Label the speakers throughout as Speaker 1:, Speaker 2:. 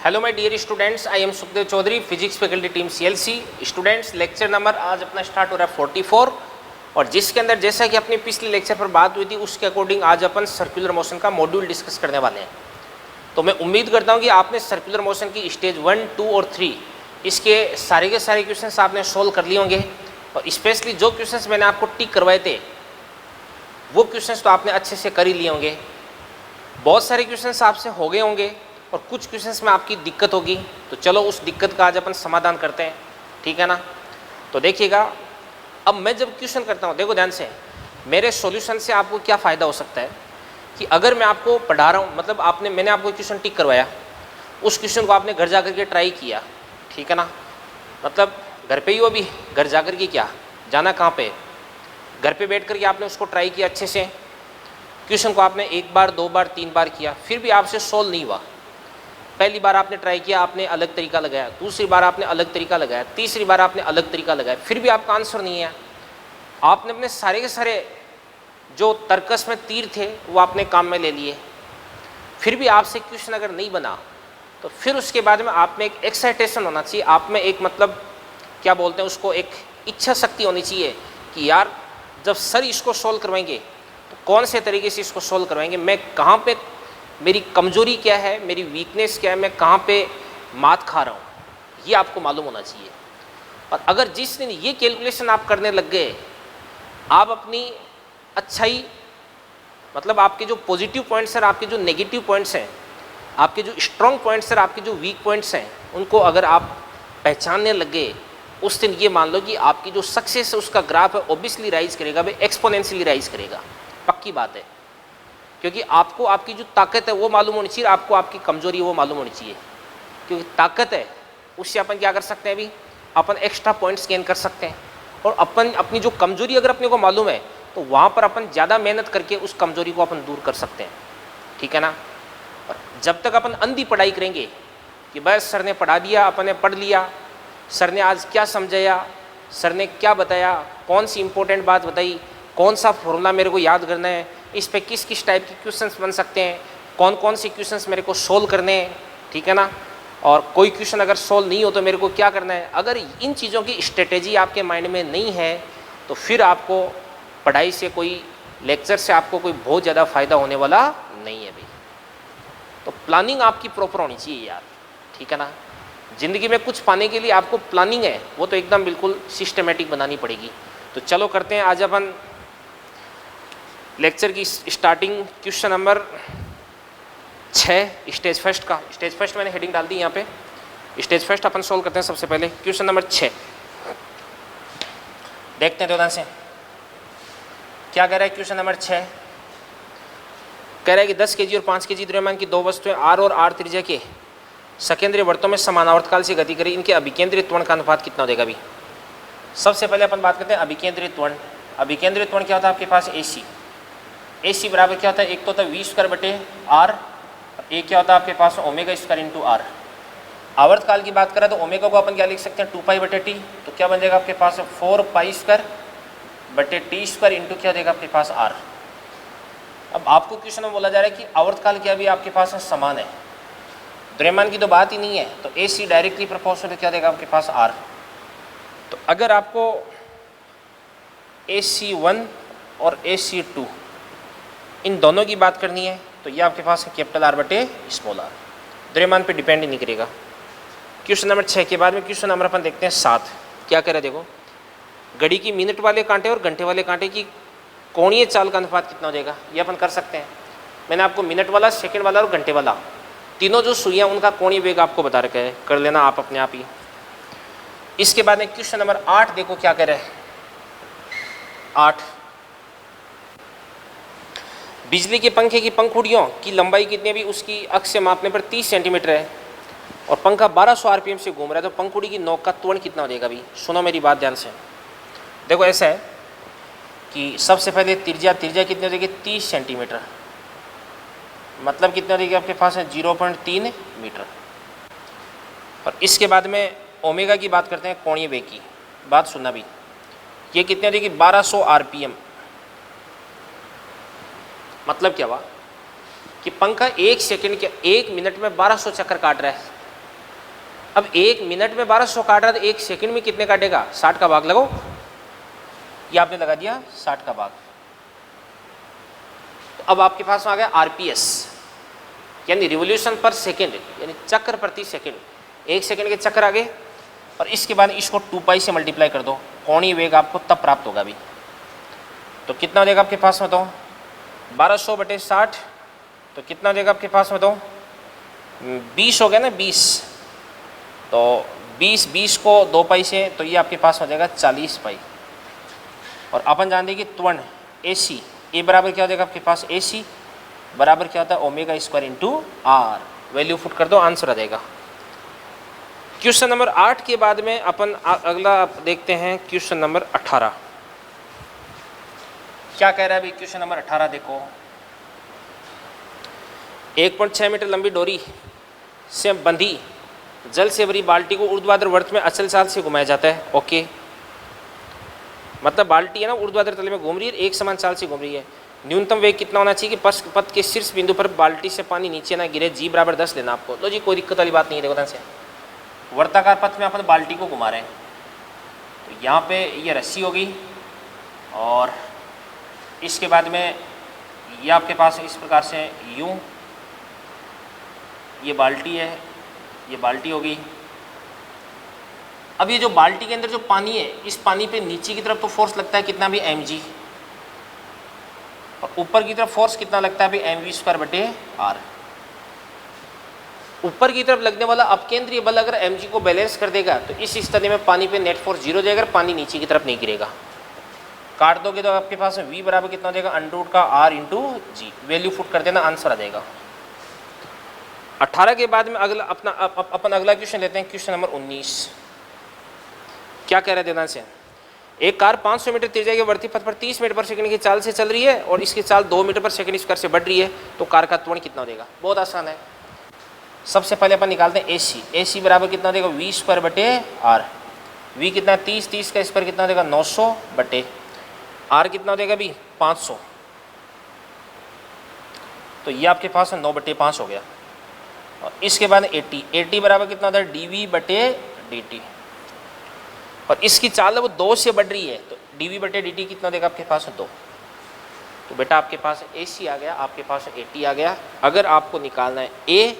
Speaker 1: Hello my dear students, I am Sukhdev Chaudhary, physics faculty team CLC. Students, lecture number आज अपना start हो रहा है 44 और जिसके अंदर जैसा कि अपनी पिछले लेक्चर पर बात हुई थी उसके अकॉर्डिंग आज अपन सर्कुलर मोशन का मॉड्यूल डिस्कस करने वाले हैं। तो मैं उम्मीद करता हूं कि आपने सर्कुलर मोशन की स्टेज 1, 2 और 3 इसके सारे के सारे क्वेश्चंस आपने सोल्व कर लिए होंगे और स्पेशली जो क्वेश्चंस मैंने आपको टिक करवाए थे वो क्वेश्चंस तो आपने अच्छे से कर ही लिए होंगे। बहुत सारे क्वेश्चंस आपसे हो गए होंगे और कुछ क्वेश्चंस में आपकी दिक्कत होगी, तो चलो उस दिक्कत का आज अपन समाधान करते हैं, ठीक है ना। तो देखिएगा, अब मैं जब क्वेश्चन करता हूँ, देखो ध्यान से, मेरे सॉल्यूशन से आपको क्या फ़ायदा हो सकता है कि अगर मैं आपको पढ़ा रहा हूँ, मतलब मैंने आपको क्वेश्चन टिक करवाया, उस क्वेश्चन को आपने घर जा कर के ट्राई किया, ठीक है ना। मतलब घर पे ही हो, अभी घर जा कर के क्या जाना, कहाँ पे, घर पे बैठ कर के आपने उसको ट्राई किया अच्छे से, क्वेश्चन को आपने 1 बार 2 बार 3 बार किया, फिर भी आपसे सोल्व नहीं हुआ। पहली बार आपने ट्राई किया, आपने अलग तरीका लगाया, दूसरी बार आपने अलग तरीका लगाया, तीसरी बार आपने अलग तरीका लगाया, फिर भी आपका आंसर नहीं है। आपने अपने सारे के सारे जो तर्कस में तीर थे वो आपने काम में ले लिए, फिर भी आपसे क्वेश्चन अगर नहीं बना तो फिर उसके बाद में आप में एक एक्साइटेशन होना चाहिए, आप में एक मतलब क्या बोलते हैं उसको, एक इच्छा शक्ति होनी चाहिए कि यार जब सर इसको सोल्व करवाएंगे तो कौन से तरीके से इसको सोल्व करवाएंगे, मैं कहाँ पे, मेरी कमजोरी क्या है, मेरी वीकनेस क्या है, मैं कहाँ पे मात खा रहा हूँ, ये आपको मालूम होना चाहिए। और अगर जिस दिन ये कैलकुलेशन आप करने लग गए, आप अपनी अच्छाई, मतलब आपके जो पॉजिटिव पॉइंट्स हैं, आपके जो नेगेटिव पॉइंट्स हैं, आपके जो स्ट्रॉन्ग पॉइंट्स हैं, आपके जो वीक पॉइंट्स हैं, उनको अगर आप पहचानने लग गए, उस दिन ये मान लो कि आपकी जो सक्सेस है उसका ग्राफ है ऑब्वियसली राइज करेगा, भाई एक्सपोनेंशियली राइज करेगा, पक्की बात है। क्योंकि आपको आपकी जो ताकत है वो मालूम होनी चाहिए, आपको आपकी कमजोरी है वो मालूम होनी चाहिए। क्योंकि ताकत है उससे अपन क्या कर सकते हैं, अभी अपन एक्स्ट्रा पॉइंट्स गेन कर सकते हैं, और अपन अपनी जो कमजोरी अगर अपने को मालूम है तो वहाँ पर अपन ज़्यादा मेहनत करके उस कमजोरी को अपन दूर कर सकते हैं, ठीक है ना। और जब तक अपन अंधी पढ़ाई करेंगे कि बस सर ने पढ़ा दिया, अपन ने पढ़ लिया, सर ने आज क्या समझाया, सर ने क्या बताया, कौन सी इंपॉर्टेंट बात बताई, कौन सा फॉर्मूला मेरे को याद करना है, इस पे किस किस टाइप के क्वेश्चंस बन सकते हैं, कौन कौन से क्वेश्चंस मेरे को सोल्व करने हैं, ठीक है ना। और कोई क्वेश्चन अगर सोल्व नहीं हो तो मेरे को क्या करना है। अगर इन चीज़ों की स्ट्रेटेजी आपके माइंड में नहीं है तो फिर आपको पढ़ाई से, कोई लेक्चर से आपको कोई बहुत ज़्यादा फ़ायदा होने वाला नहीं है भाई। तो प्लानिंग आपकी प्रॉपर होनी चाहिए यार, ठीक है ना। ज़िंदगी में कुछ पाने के लिए आपको प्लानिंग है वो तो एकदम बिल्कुल सिस्टमेटिक बनानी पड़ेगी। तो चलो करते हैं आज अपन लेक्चर की starting, question number 6 stage first का। स्टेज फर्स्ट मैंने हेडिंग डाल दी यहाँ पे, स्टेज फर्स्ट अपन सोल्व करते हैं। सबसे पहले क्वेश्चन नंबर 6 देखते हैं ध्यान से क्या कह रहा है। क्वेश्चन नंबर 6 कह रहा है कि 10 kg और 5 kg द्रव्यमान की दो वस्तुएं R और R त्रिज्या के सकेंद्रीय वृत्तों में समान आवर्तकाल से गति करें, इनके अभिकेंद्रीय त्वरण का अनुपात कितना हो देगा। अभी सबसे पहले अपन बात करते हैं अभिकेंद्रीय त्वरण। अभिकेंद्रीय त्वरण क्या होता है आपके पास, AC बराबर क्या होता है, एक तो होता है V²/R, एक क्या होता है आपके पास ω² R। आवर्तकाल की बात करें तो ओमेगा को अपन क्या लिख सकते हैं 2π/T, तो क्या बन जाएगा आपके पास 4π² इंटू क्या देगा आपके पास R। अब आपको क्वेश्चन में बोला जा रहा है कि आवर्तकाल क्या भी आपके पास समान है, द्रव्यमान की तो बात ही नहीं है, तो AC डायरेक्टली प्रोपोर्शनल क्या देगा आपके पास R। तो अगर आपको AC1 और AC2 इन दोनों की बात करनी है तो ये आपके पास है R/r, द्रव्यमान पे डिपेंड ही नहीं करेगा। क्वेश्चन नंबर 6 के बाद में क्वेश्चन नंबर अपन देखते हैं 7। क्या करे, देखो, घड़ी की मिनट वाले कांटे और घंटे वाले कांटे की कोणीय चाल का अनुपात कितना हो जाएगा, ये अपन कर सकते हैं। मैंने आपको मिनट वाला, सेकंड वाला और घंटे वाला तीनों जो सुइयाँ उनका कोणीय वेग आपको बता रखा है, कर लेना आप अपने आप ही। इसके बाद में क्वेश्चन नंबर 8 देखो क्या कह रहे हैं। 8, बिजली के पंखे की पंखुड़ियों की लंबाई कितनी है, भी उसकी अक्ष से मापने पर 30 सेंटीमीटर है और पंखा 1200 RPM से घूम रहा है, तो पंखुड़ी की नोक का त्वरण कितना हो जाएगा। भी सुनो मेरी बात ध्यान से, देखो ऐसा है कि सबसे पहले त्रिज्या कितनी हो जाएगी 30 सेंटीमीटर, मतलब कितना हो जाएगी आपके पास है 0.3 मीटर। और इसके बाद में ओमेगा की बात करते हैं, कोणीय वेग की बात सुनना भी, ये कितनी हो जाएगी 1200 RPM। मतलब क्या हुआ कि पंखा 1 सेकंड के 1 मिनट में 1200 चक्कर काट रहा है, अब 1 मिनट में 1200 काट रहा है तो 1 सेकंड में कितने काटेगा? 60 का भाग लगाओ। ये आपने लगा दिया 60 का भाग। तो अब आपके पास आ गया आरपीएस, यानी रिवोल्यूशन पर सेकेंड, यानी चक्र प्रति सेकेंड। 1 सेकेंड के चक्कर आ गए और इसके बाद इसको 2 पाई से मल्टीप्लाई कर दो, कोणीय वेग आपको तब प्राप्त होगा अभी। तो कितना देगा आपके पास में? तो 1200 बटे 60, तो कितना देगा आपके पास में? तो 20 हो गया ना, 20। तो 20 को 2 पाई से, तो ये आपके पास हो जाएगा 40 पाई। और अपन जान देंगे त्वरण AC, ए बराबर क्या हो जाएगा आपके पास? AC बराबर क्या होता है? Omega square into R. Value put कर दो, आंसर आ जाएगा। क्वेश्चन नंबर 8 के बाद में अपन अगला देखते हैं क्वेश्चन नंबर 18। क्या कह रहा है अभी क्वेश्चन नंबर 18? देखो, 1.6 मीटर लंबी डोरी से बंधी जल से भरी बाल्टी को ऊर्ध्वाधर वृत्त में अचल चाल से घुमाया जाता है। ओके, मतलब बाल्टी है ना, ऊर्ध्वाधर तल में घूम रही है, एक समान चाल से घूम रही है। न्यूनतम वेग कितना होना चाहिए कि पथ के शीर्ष बिंदु पर बाल्टी से पानी नीचे ना गिरे। जी बराबर 10 लेना आपको। लो जी, कोई दिक्कत वाली बात नहीं है। देखो ध्यान से, वर्ताकार पथ में अपन बाल्टी को घुमा रहे हैं, तो यहाँ पे ये रस्सी होगी और इसके बाद में ये आपके पास इस प्रकार से यूँ, ये बाल्टी है, ये बाल्टी होगी। अब ये जो बाल्टी के अंदर जो पानी है, इस पानी पे नीचे की तरफ तो फोर्स लगता है कितना भी mg, और ऊपर की तरफ फोर्स कितना लगता है भी mv² बटे r। ऊपर की तरफ लगने वाला अपकेंद्रीय बल अगर mg को बैलेंस कर देगा तो इस स्थिति में पानी पे नेट फोर्स 0 हो जाएगा, पानी नीचे की तरफ नहीं गिरेगा। काट दोगे तो आपके पास v बराबर कितना हो जाएगा? अंडर का r इंटू जी। वैल्यू फुट कर देना, आंसर आ जाएगा। 18 के बाद में अगला अपन अगला क्वेश्चन लेते हैं, क्वेश्चन नंबर 19। क्या कह रहे हैं ध्यान से? एक कार 500 मीटर तेजी के बढ़ती पथ पर 30 मीटर पर सेकंड की चाल से चल रही है और इसकी चाल 2 मीटर पर सेकंड स्क्वायर से बढ़ रही है, तो कार का त्वरण कितना देगा? बहुत आसान है। सबसे पहले अपन निकालते हैं AC बराबर कितना देगा? v² बटे r। v कितना? 30 का स्क्वायर कितना देगा? 900 बटे r कितना देगा भी? 500। तो ये आपके पास 9 बटे 5 हो गया। और इसके बाद 80 बराबर कितना होता है? dv बटे dt। और इसकी चाल है वो 2 से बढ़ रही है, तो dv बटे dt कितना देगा आपके पास? 2। तो बेटा आपके पास AC आ गया, आपके पास 80 आ गया। अगर आपको निकालना है A,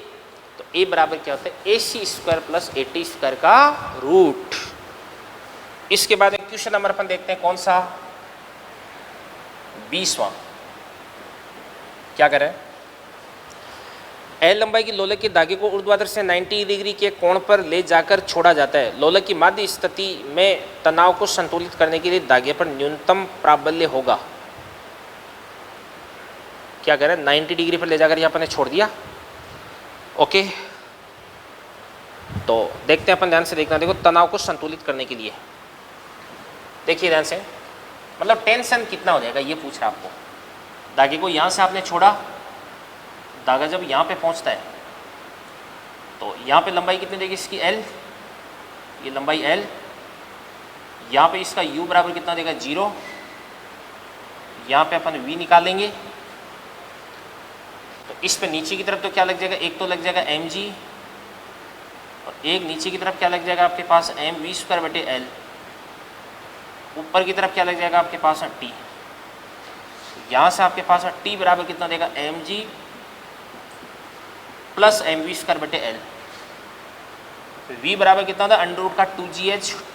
Speaker 1: तो A बराबर क्या होता है? AC² प्लस 80² का रूट। इसके बाद एक क्वेश्चन नंबर अपन देखते हैं, कौन सा? 20वां। क्या करें? L लंबाई की लोलक के धागे को ऊर्ध्वाधर से 90 डिग्री के कोण पर ले जाकर छोड़ा जाता है। लोलक की माध्य स्थिति में तनाव को संतुलित करने के लिए धागे पर न्यूनतम प्राबल्य होगा। क्या कह रहे हैं? 90 डिग्री पर ले जाकर यहाँ अपन छोड़ दिया। ओके, तो देखते हैं अपन, ध्यान से देखना। देखो, तनाव को संतुलित करने के लिए देखिए ध्यान से, मतलब टेंशन कितना हो जाएगा ये पूछ रहा आपको। धागे को यहाँ से आपने छोड़ा, धागा जब यहाँ पे पहुँचता है तो यहाँ पे लंबाई कितनी देगी इसकी? L, ये लंबाई L। यहाँ पे इसका U बराबर कितना देगा? 0। यहाँ पे अपन V निकालेंगे, तो इस पे नीचे की तरफ तो क्या लग जाएगा? एक तो लग जाएगा mg, और एक नीचे की तरफ क्या लग जाएगा आपके पास? mv² बटे L। ऊपर की तरफ क्या लग जाएगा आपके पास? t। यहाँ से आपके पास t बराबर कितना देगा? mg प्लस mv² बटे L। v बराबर कितना था? अंडर रूट का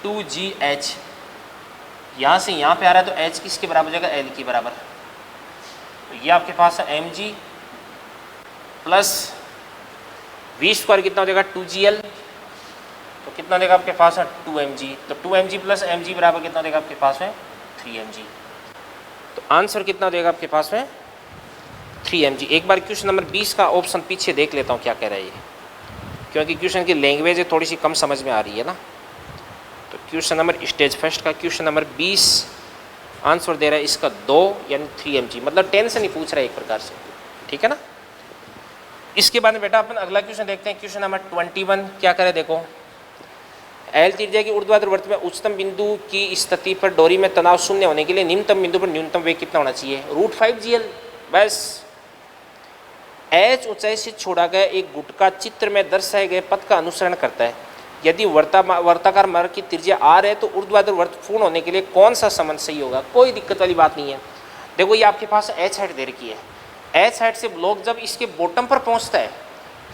Speaker 1: 2gh। यहाँ से यहाँ पे आ रहा है तो h किसके बराबर हो जाएगा? L की बराबर। तो ये आपके पास है mg प्लस v² कितना हो जाएगा? 2gl। तो कितना देगा आपके पास है? 2mg। तो 2mg प्लस mg बराबर कितना देगा आपके पास में? 3mg। तो आंसर कितना देगा आपके पास में? 3mg। एक बार क्वेश्चन नंबर 20 का ऑप्शन पीछे देख लेता हूँ क्या कह रहा है ये, क्योंकि क्वेश्चन की लैंग्वेज थोड़ी सी कम समझ में आ रही है ना। तो क्वेश्चन नंबर स्टेज फर्स्ट का क्वेश्चन नंबर 20 आंसर दे रहा है इसका 2 यानी 3mg, मतलब टेंशन ही पूछ रहा है एक प्रकार से, ठीक है ना। इसके बाद में बेटा अपन अगला क्वेश्चन देखते हैं, क्वेश्चन नंबर 21। क्या करे? देखो, L त्रिज्या की ऊर्ध्वाधर वृत्त में उच्चतम बिंदु की स्थिति पर डोरी में तनाव शून्य होने के लिए निम्नतम बिंदु पर न्यूनतम वेग कितना होना चाहिए? √5gl। बस h ऊंचाई से छोड़ा गया एक गुटका चित्र में दर्शाए गए पथ का अनुसरण करता है। यदि वर्ताकार मार्ग की त्रिज्या आर है तो ऊर्ध्वाधर वृत्त पूर्ण होने के लिए कौन सा संबंध सही होगा? कोई दिक्कत वाली बात नहीं है। देखो ये आपके पास एच हाइट दे रखी है, एच हाइट से ब्लॉक जब इसके बॉटम पर पहुंचता है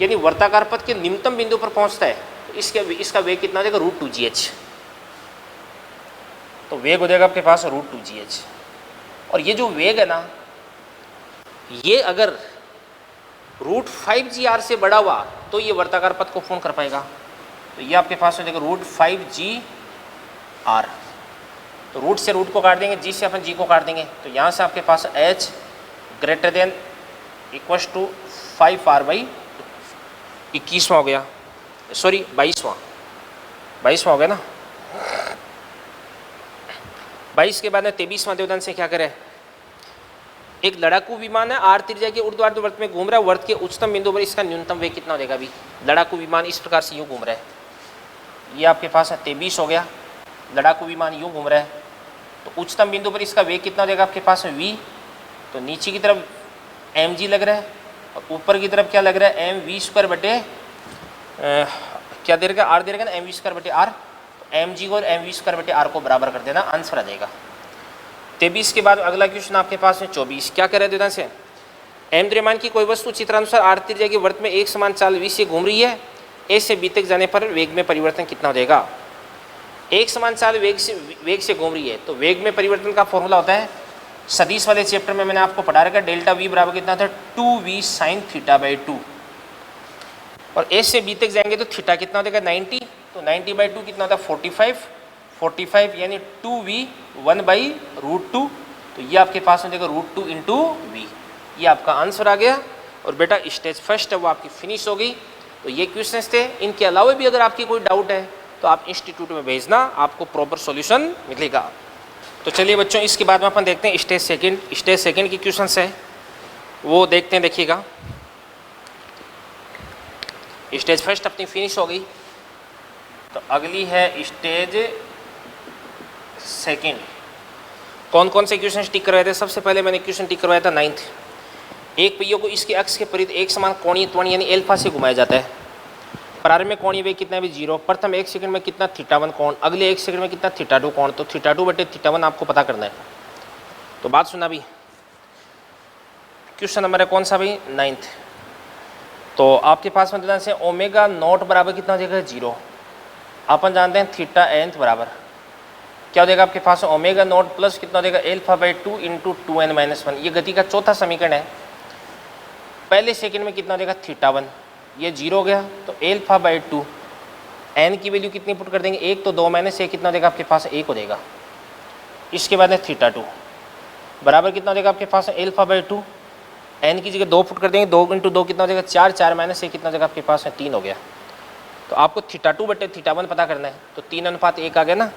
Speaker 1: यानी वर्ताकार पथ के निम्नतम बिंदु पर पहुंचता है तो इसका वेग कितना हो जाएगा? √2gh। तो वेग हो जाएगा आपके पास √2gh। और ये जो वेग है ना, ये अगर √5gr से बड़ा हुआ तो ये वर्ताकार पथ को पूर्ण कर पाएगा। तो ये आपके पास हो जाएगा √5gr। तो रूट से रूट को काट देंगे, जी से अपन जी को काट देंगे, तो यहाँ से आपके पास h greater than equals to 5r/21वां हो गया, सॉरी 22वां हो गया ना। 22 के बाद में 23वां देवदान से क्या करे? एक लड़ाकू विमान है, आर त्रिज्या के ऊर्ध्वाधर वृत्त में घूम रहा है, वृत्त के उच्चतम बिंदु पर इसका न्यूनतम वेग कितना हो जाएगा? अभी लड़ाकू विमान इस प्रकार से यूँ घूम रहा है, ये आपके पास है 23 हो गया। लड़ाकू विमान यूँ घूम रहा है तो उच्चतम बिंदु पर इसका वेग कितना हो जाएगा आपके पास? v। तो नीचे की तरफ mg लग रहा है और ऊपर की तरफ क्या लग रहा है? mv² बटे क्या दे रखा? r दे रखा ना, mv² बटे r। mg को और mv² बटे r को बराबर कर देना, आंसर आ जाएगा। 23 के बाद अगला क्वेश्चन आपके पास है 24। क्या कर रहे थे से? एम द्रव्यमान की कोई वस्तु चित्रानुसार आर त्रिज्या के वृत्त में एक समान चाल v से घूम रही है, a से b तक जाने पर वेग में परिवर्तन कितना हो जाएगा? एक समान चाल वेग से घूम रही है तो वेग में परिवर्तन का फॉर्मूला होता है, सदिश वाले चैप्टर में मैंने आपको पढ़ा रखा, डेल्टा v बराबर कितना था? 2v sin θ/2। और a से b तक जाएंगे तो थीटा कितना हो जाएगा? 90। तो 90/2 कितना होता है? 45 यानी 2v 1/√2। तो ये आपके पास हो जाएगा √2 इंटू वी। ये आपका आंसर आ गया। और बेटा स्टेज फर्स्ट है वो आपकी फिनिश हो गई। तो ये क्वेश्चन थे। इनके अलावा भी अगर आपकी कोई डाउट है तो आप इंस्टीट्यूट में भेजना, आपको प्रॉपर सॉल्यूशन मिलेगा। तो चलिए बच्चों, इसके बाद में अपन देखते हैं स्टेज सेकंड की क्वेश्चन है वो देखते हैं। देखिएगा, स्टेज फर्स्ट अपनी फिनिश हो गई, तो अगली है स्टेज सेकंड। कौन कौन से क्वेश्चन टिक करवाए थे? सबसे पहले मैंने क्वेश्चन टिक करवाया था 9th। एक पहियों को इसके अक्ष के परिध एक समान कोणीय त्वरण यानी एल्फा से घुमाया जाता है। प्रारंभ में कोणीय वेग कितना है? 0। प्रथम 1 सेकंड में कितना θ1 कोण, अगले 1 सेकंड में कितना θ2 कोण। तो θ2 बटे θ1 आपको पता करना है। तो बात सुना भी, क्वेश्चन नंबर है कौन सा भाई? 9th। तो आपके पास में से ओमेगा नॉट बराबर कितना हो जाएगा? 0। अपन जानते हैं θn बराबर क्या हो जाएगा आपके पास? ओमेगा नॉट प्लस कितना हो जाएगा? α/2 इंटू 2n-1। ये गति का चौथा समीकरण है। पहले सेकंड में कितना हो जाएगा? θ1, ये 0 हो गया। तो α/2 n की वैल्यू कितनी पुट कर देंगे? 1। तो 2 - 1 कितना हो जाएगा आपके पास? 1 हो जाएगा। इसके बाद है θ2 बराबर कितना हो जाएगा आपके पास? α/2 n की जगह 2 पुट कर देंगे, 2 × 2 कितना हो जाएगा? 4। 4 - 1 कितना हो जाएगा आपके पास? 3 हो गया। तो आपको θ2 बटे θ1 पता करना है। तो 3:1 आ गया ना।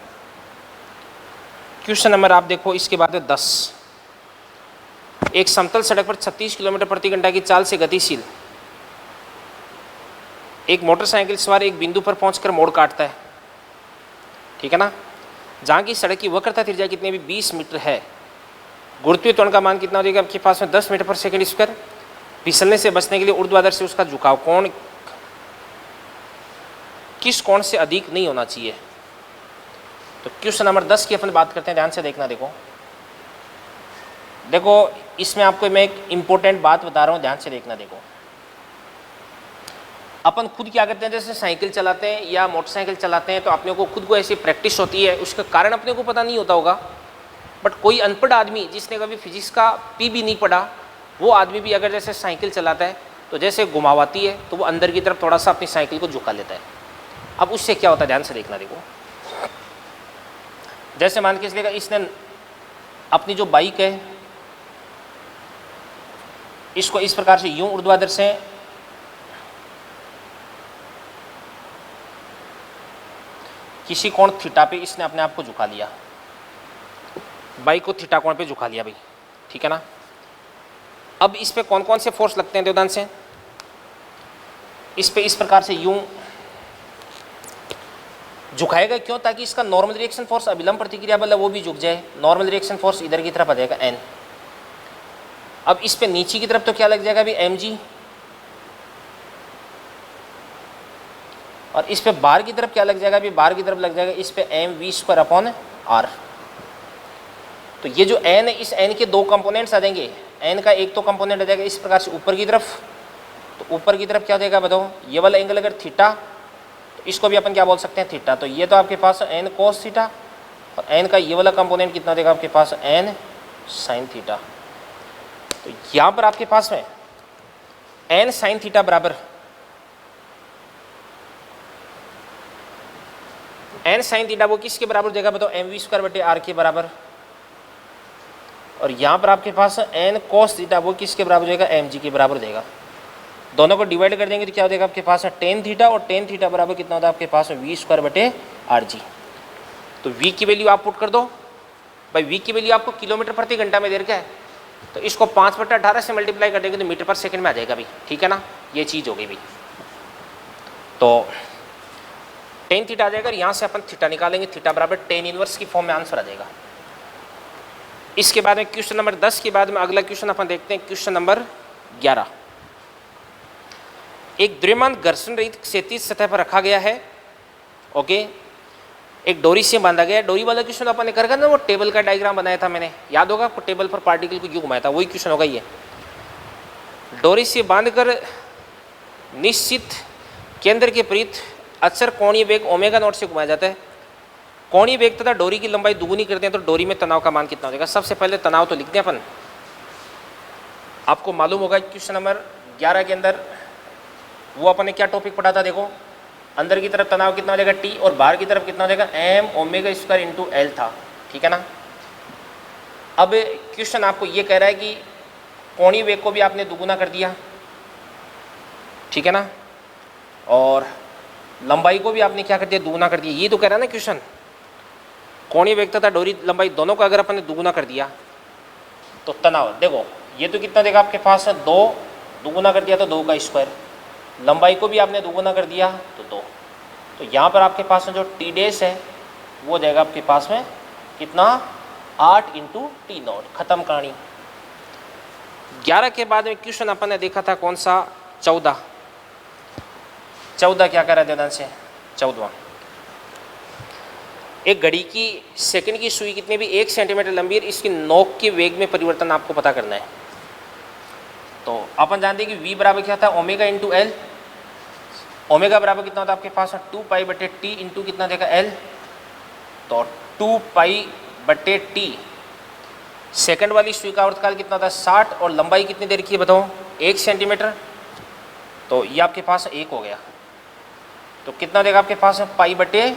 Speaker 1: क्वेश्चन नंबर आप देखो, इसके बाद है 10। एक समतल सड़क पर 36 किलोमीटर प्रति घंटा की चाल से गतिशील एक मोटरसाइकिल सवार एक बिंदु पर पहुंचकर मोड़ काटता है, ठीक है ना, जहां की सड़क की वक्रता त्रिज्या कितनी भी 20 मीटर है। गुरुत्वीय त्वरण का मान कितना हो जाएगा आपके पास में? 10 मीटर पर सेकंड स्क्वायर। फिसलने से बचने के लिए ऊर्ध्वाधर से उसका झुकाव कोण किस कोण से अधिक नहीं होना चाहिए? तो क्वेश्चन नंबर 10 की अपन बात करते हैं, ध्यान से देखना। देखो इसमें आपको मैं एक इंपॉर्टेंट बात बता रहा हूँ, ध्यान से देखना। देखो अपन खुद क्या करते हैं, जैसे साइकिल चलाते हैं या मोटरसाइकिल चलाते हैं तो अपने को खुद को ऐसी प्रैक्टिस होती है, उसका कारण अपने को पता नहीं होता होगा, बट कोई अनपढ़ आदमी जिसने कभी फिजिक्स का पी भी नहीं पढ़ा, वो आदमी भी अगर जैसे साइकिल चलाता है तो जैसे घुमावाती है तो वो अंदर की तरफ थोड़ा सा अपनी साइकिल को झुका लेता है। अब उससे क्या होता है, ध्यान से देखना। देखो जैसे मान के चलिएगा इसने अपनी जो बाइक है इसको इस प्रकार से यूं ऊर्ध्वाधर से किसी कोण थीटा पे इसने अपने आप को झुका लिया, बाइक को थीटा कोण पे झुका लिया भाई, ठीक है ना। अब इस पे कौन कौन से फोर्स लगते हैं देवदान से? इस पे इस प्रकार से यूं झुकाएगा, क्यों? ताकि इसका नॉर्मल रिएक्शन फोर्स अभिलंब प्रतिक्रिया बल है वो भी झुक जाए। नॉर्मल रिएक्शन फोर्स इधर की तरफ आ जाएगा n। अब इस पे नीचे की तरफ तो क्या लग जाएगा अभी mg, और इस पे बाहर की तरफ क्या लग जाएगा, अभी बाहर की तरफ लग जाएगा इस पे M V square upon R. तो ये जो एन है, इस एन के दो कंपोनेंट्स आ जाएंगे, एन का एक तो कंपोनेंट आ जाएगा इस प्रकार से ऊपर की तरफ, तो ऊपर की तरफ क्या देगा बताओ, ये वाला एंगल अगर थीटा, तो इसको भी अपन क्या बोल सकते हैं थीटा। तो ये तो आपके पास एन कोस थीटा, और एन का ये वाला कंपोनेंट कितना देगा आपके पास एन साइन थीटा। तो यहाँ पर आपके पास में एन साइन थीटा बराबर एन साइन थीटा वो किसके बराबर देगा बताओ, एम वी स्क्वायर बटे आर के बराबर। और यहाँ पर आपके पास एन कोस थीटा वो किसके बराबर देगा, एम जी के बराबर देगा। दोनों को डिवाइड कर देंगे तो क्या हो जाएगा आपके पास टेन थीटा, और टेन थीटा बराबर कितना होता है आपके पास वी स्क्वायर बटे आर जी। तो वी की वैल्यू आप पुट कर दो भाई, वी की वैल्यू आपको किलोमीटर प्रति घंटा में दे रखा है, तो इसको 5/18 से मल्टीप्लाई कर देंगे तो मीटर पर सेकंड में आ जाएगा भाई, ठीक है ना, ये चीज़ हो गई भाई। तो टेन थीटा आ जाएगा, यहाँ से अपन थीटा निकालेंगे, थीटा बराबर टेन इनवर्स की फॉर्म में आंसर आ जाएगा। इसके बाद में क्वेश्चन नंबर 10 के बाद में अगला क्वेश्चन अपन देखते हैं, क्वेश्चन नंबर 11। एक द्रव्यमान घर्षण रहित क्षैतिज सतह पर रखा गया है, ओके, एक डोरी से बांधा गया है। डोरी वाला क्वेश्चन अपन ने कर ना, वो टेबल का डायग्राम बनाया था मैंने, याद होगा आपको, टेबल पर पार्टिकल को क्यों घुमाया था, वही क्वेश्चन होगा ये। डोरी से बांधकर निश्चित केंद्र के विपरीत अक्सर कोणीय वेग ओमेगा नॉट से घुमाया जाता है। कोणीय वेग तथा डोरी की लंबाई दुगुनी करते हैं तो डोरी में तनाव का मान कितना हो जाएगा। सबसे पहले तनाव तो लिखते हैं अपन, आपको मालूम होगा क्वेश्चन नंबर 11 के अंदर वो अपन ने क्या टॉपिक पढ़ा था, देखो अंदर की तरफ तनाव कितना हो जाएगा टी, और बाहर की तरफ कितना हो जाएगा M omega square into L था, ठीक है ना। अब क्वेश्चन आपको ये कह रहा है कि कोणीय वेग को भी आपने दुगुना कर दिया, ठीक है ना, और लंबाई को भी आपने क्या कर दिया, दुगुना कर दिया। ये तो कह रहा है ना क्वेश्चन, कोणीय वेग तथा डोरी लंबाई दोनों का अगर अपन ने दुगुना कर दिया तो तनाव, देखो ये तो कितना देगा आपके पास 2, दुगुना कर दिया तो 2 का स्क्वायर, लंबाई को भी आपने दुगुना कर दिया तो 2। तो यहाँ पर आपके पास में जो टी डेस है वो जाएगा आपके पास में कितना 8 इंटू टी नॉट, खत्म कहानी। 11 के बाद में क्वेश्चन अपन ने देखा था कौन सा, 14 क्या कर रहे थे से 14। एक घड़ी की सेकंड की सुई कितनी भी 1 सेंटीमीटर लंबी है, इसकी नोक के वेग में परिवर्तन आपको पता करना है। तो अपन जानते हैं कि v बराबर क्या था, ओमेगा इंटू एल। ओमेगा बराबर कितना होता है आपके पास 2 पाई बटे टी इंटू कितना देगा एल, तो 2 पाई बटे टी। सेकंड वाली सुई का आवर्तकाल कितना था 60, और लंबाई कितनी देर की है बताओ 1 सेंटीमीटर, तो ये आपके पास 1 हो गया। तो कितना देगा आपके पास पाई बटे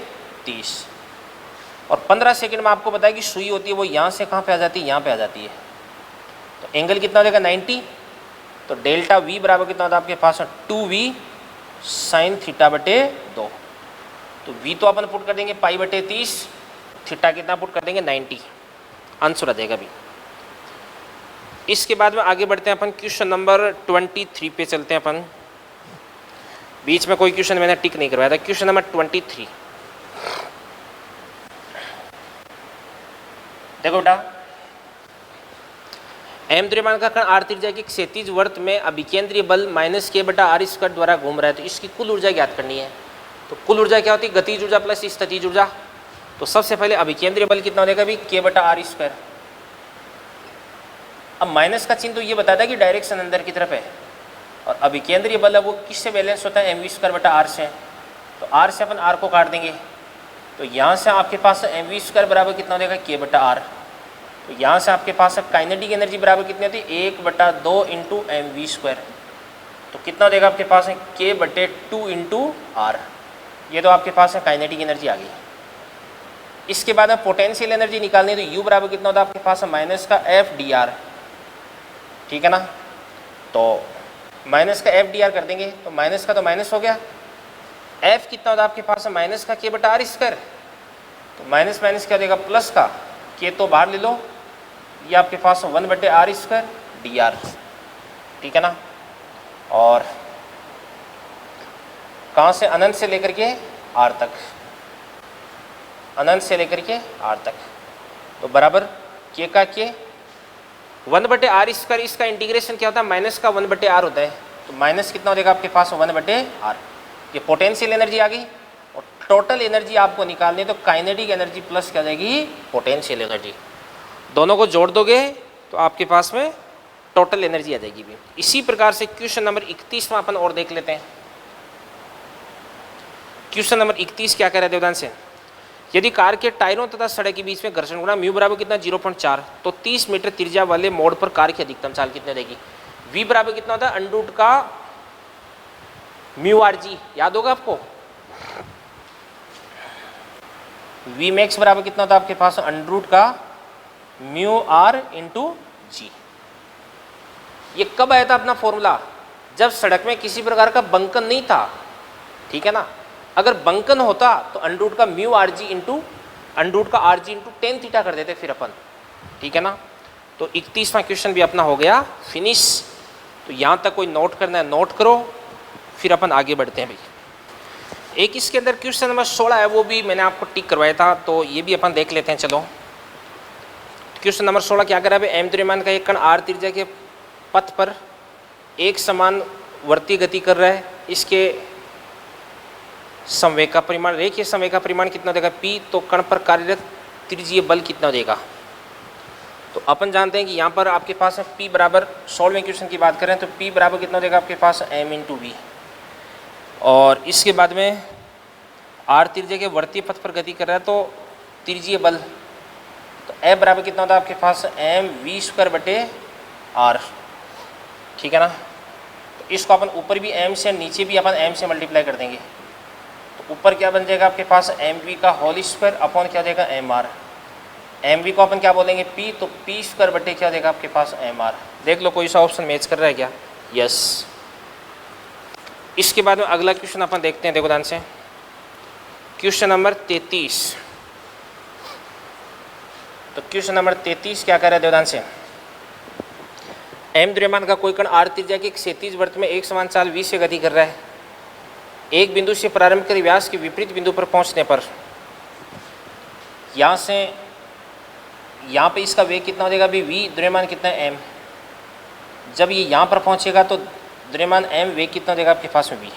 Speaker 1: 30, और 15 सेकंड में आपको बताया कि सुई होती है वो यहाँ से कहाँ पे आ जाती है, यहाँ पे आ जाती है। तो एंगल कितना देगा 90, तो डेल्टा वी बराबर कितना होता है आपके पास 2v साइन थीटा बटे 2। तो v तो अपन पुट कर देंगे पाई बटे 30, थीटा कितना पुट कर देंगे 90, आंसर आ जाएगा भी। इसके बाद में आगे बढ़ते हैं अपन, क्वेश्चन नंबर 23 पे चलते हैं अपन। बीच में कोई क्वेश्चन मैंने टिक नहीं करवाया था। क्वेश्चन नंबर 23, देखो बेटा, एम द्रव्यमान का कण आर त्रिज्या के क्षैतिज वर्त में अभिकेंद्रीय बल -k/r² द्वारा घूम रहा है, तो इसकी कुल ऊर्जा ज्ञात करनी है। तो कुल ऊर्जा क्या होती है, गतिज ऊर्जा प्लस स्थितिज ऊर्जा। तो सबसे पहले अभिकेंद्रीय बल कितना हो जाएगा अभी k/r²। अब माइनस का चिन्ह तो ये बताता है कि डायरेक्शन अंदर की तरफ है, और अभिकेंद्रीय बल है वो किससे बैलेंस होता है, mv² से। तो r से अपन r को काट देंगे, तो यहाँ से आपके पास mv² बराबर कितना हो जाएगा k/r। तो यहाँ से आपके पास काइनेटिक एनर्जी बराबर कितनी होती है 1/2 इंटू mv²। तो कितना देगा आपके पास है k/2 इंटू r। ये तो आपके पास है काइनेटिक एनर्जी आ गई। इसके बाद में पोटेंशियल एनर्जी निकालनी है, तो u बराबर कितना होता है आपके पास है माइनस का f/dr, ठीक है ना। तो माइनस का f/dr कर देंगे, तो माइनस का तो माइनस हो गया, f कितना होता है आपके पास है माइनस का k/r²। तो माइनस माइनस क्या देगा प्लस का, k तो बाहर ले लो, ये आपके पास 1/r² dr, ठीक है ना। और कहाँ से, अनंत से लेकर के r तक, अनंत से लेकर के r तक, तो बराबर k का k 1/r²। इसका इंटीग्रेशन क्या होता है, माइनस का 1/r होता है, तो माइनस कितना हो जाएगा आपके पास 1/r। ये पोटेंशियल एनर्जी आ गई, और टोटल एनर्जी आपको निकालनी है तो काइनेटिक एनर्जी प्लस क्या जाएगी, पोटेंशियल एनर्जी। दोनों को जोड़ दोगे तो आपके पास में टोटल एनर्जी आ जाएगी भी। इसी प्रकार से क्वेश्चन नंबर 31 में अपन और देख लेते हैं। क्वेश्चन नंबर 31 क्या कह रहा है देवदान से, यदि कार के टायरों तथा सड़क के बीच में घर्षण गुणांक म्यू बराबर कितना 0.4, तो 30 मीटर त्रिज्या वाले मोड़ पर कार की अधिकतम चाल कितने देगी। v बराबर कितना होता है, अंडर का म्यू आर जी, याद होगा आपको। v मैक्स बराबर कितना होता है आपके पास, अंडर का म्यू आर इंटू जी। ये कब आया था अपना फॉर्मूला, जब सड़क में किसी प्रकार का बंकन नहीं था, ठीक है ना। अगर बंकन होता तो अंडर का mu r g into under का r g into ten theta कर देते फिर अपन, ठीक है ना। तो 31वां क्वेश्चन भी अपना हो गया फिनिश। तो यहाँ तक कोई नोट करना है नोट करो, फिर अपन आगे बढ़ते हैं भाई। एक इसके अंदर क्वेश्चन नंबर 16 है, वो भी मैंने आपको टिक करवाया था, तो ये भी अपन देख लेते हैं। चलो क्वेश्चन नंबर 16 क्या करा है, एम द्रव्यमान का एक कण आर त्रिज्या के पथ पर एक समान वर्ती गति कर रहा है, इसके संवेग का परिमाण, रेखीय संवेग का परिमाण कितना देगा P, तो कण पर कार्यरत त्रिज्यीय बल कितना देगा। तो अपन जानते हैं कि यहाँ पर आपके पास है P बराबर, 16वें क्वेश्चन की बात करें तो P बराबर कितना देगा आपके पास m इंटू वी, और इसके बाद में R त्रिज्या के वर्तीय पथ पर गति कर रहा है तो त्रिज्यीय बल, तो F बराबर कितना होता है आपके पास m v स्क्वायर बटे R, ठीक है ना। तो इसको अपन ऊपर भी m से, नीचे भी अपन m से मल्टीप्लाई कर देंगे, तो ऊपर क्या बन जाएगा आपके पास एम वी का होल स्क्वायर अपॉन क्या देगा एम आर। एम वी को अपन क्या बोलेंगे P, तो P स्क्वायर बटे क्या देगा आपके पास एम आर। देख लो कोई सा ऑप्शन मैच कर रहा है क्या, यस। इसके बाद में अगला क्वेश्चन अपन देखते हैं, देखो ध्यान से। क्वेश्चन नंबर 33, तो क्वेश्चन नंबर 33 क्या कर रहा है देवदान से, एम द्रव्यमान का कोई कण आर त्रिज्या के क्षैतिज वृत्त में एक समान चाल v से गति कर रहा है, एक बिंदु से प्रारंभ कर व्यास के विपरीत बिंदु पर पहुंचने पर यहाँ से यहाँ पे इसका वेग कितना हो जाएगा अभी v, द्रव्यमान कितना है m। जब ये यहाँ पर पहुंचेगा तो द्रव्यमान m, वेग कितना देगा आपके पास में v।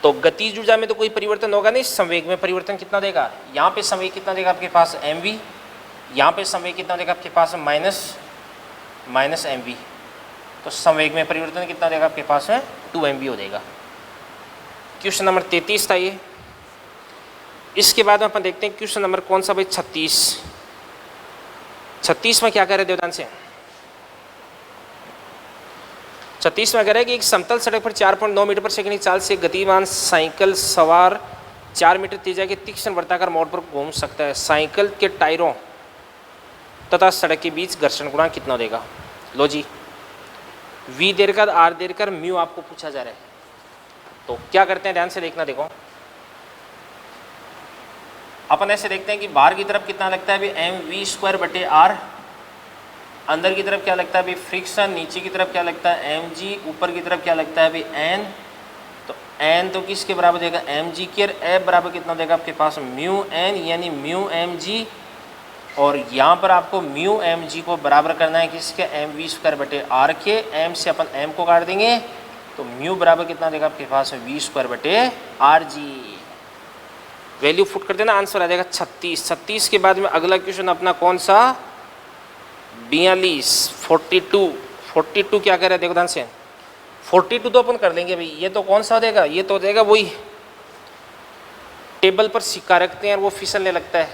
Speaker 1: तो गतिज ऊर्जा में तो कोई परिवर्तन होगा नहीं, संवेग में परिवर्तन कितना देगा, यहाँ पे संवेग कितना देगा आपके पास mv, यहाँ पे संवेग कितना देगा आपके पास माइनस mv। तो संवेग में परिवर्तन कितना देगा आपके पास है 2mv हो जाएगा। क्वेश्चन नंबर 33 था ये। इसके बाद में अपन देखते हैं क्वेश्चन नंबर कौन सा भाई, 36 में क्या कह रहे हैं देवदान से। 36 में कह रहा है कि एक समतल सड़क पर 4.9 मीटर पर सेकंड की चाल से गतिमान साइकिल सवार 4 मीटर त्रिज्या के तीक्ष्ण वर्ताकार मोड़ पर घूम सकता है, साइकिल के टायरों तथा सड़क के बीच घर्षण गुणांक कितना देगा। लो जी, v देकर r देकर म्यू आपको पूछा जा रहा है, तो क्या करते हैं ध्यान से देखना। देखो अपन ऐसे देखते हैं कि बाहर की तरफ कितना लगता है अभी एम वी स्क्वायर बटे आर, अंदर की तरफ क्या लगता है अभी फ्रिक्शन, नीचे की तरफ क्या लगता है एम जी, ऊपर की तरफ क्या लगता है अभी एन। तो एन तो किसके बराबर देगा एम जी के, और एफ बराबर कितना देगा आपके पास म्यू एन यानी म्यू एम जी, और यहाँ पर आपको म्यू एम जी को बराबर करना है किसके एम वी स्क्वायर बटे आर के। एम से अपन एम को काट देंगे तो म्यू बराबर कितना देगा आपके पास वी स्क्वायर बटे आर जी। वैल्यू फुट कर देना, आंसर आ जाएगा 36। 36 के बाद में अगला क्वेश्चन अपना कौन सा 42, 42 क्या कह रहे हैं देखो ध्यान से। 42 तो अपन कर लेंगे भाई, ये तो कौन सा हो जाएगा, ये तो हो जाएगा वही टेबल पर सिक्का रखते हैं और वो फिसलने लगता है।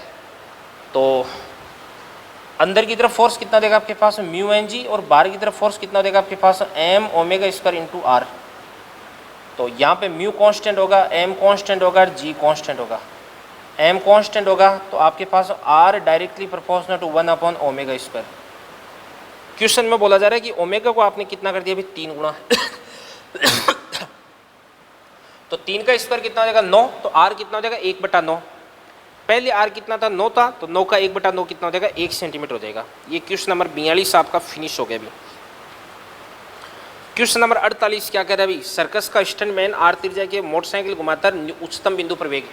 Speaker 1: तो अंदर की तरफ फोर्स कितना देगा आपके पास म्यू एन जी, और बाहर की तरफ फोर्स कितना देगा आपके पास m omega square into are. तो यहाँ पे म्यू कांस्टेंट होगा, एम कांस्टेंट होगा, जी कांस्टेंट होगा। एम कांस्टेंट होगा तो आपके पास r directly proportional to 1 upon omega square. Question में बोला जा रहा है कि ओमेगा को आपने कितना कर दिया अभी 3 गुना तो 3 का स्क्वायर कितना हो जाएगा 9, तो आर कितना हो जाएगा 1/9। पहले आर कितना था 9 था, तो 9 का 1/9 कितना हो जाएगा 1 सेंटीमीटर हो जाएगा। ये क्वेश्चन नंबर 42 आपका फिनिश हो गया अभी। क्वेश्चन नंबर 48 क्या कह रहा है अभी, सर्कस का स्टंटमैन आर त्रिज्या के मोटरसाइकिल घुमाकर उच्चतम बिंदु पर वेग,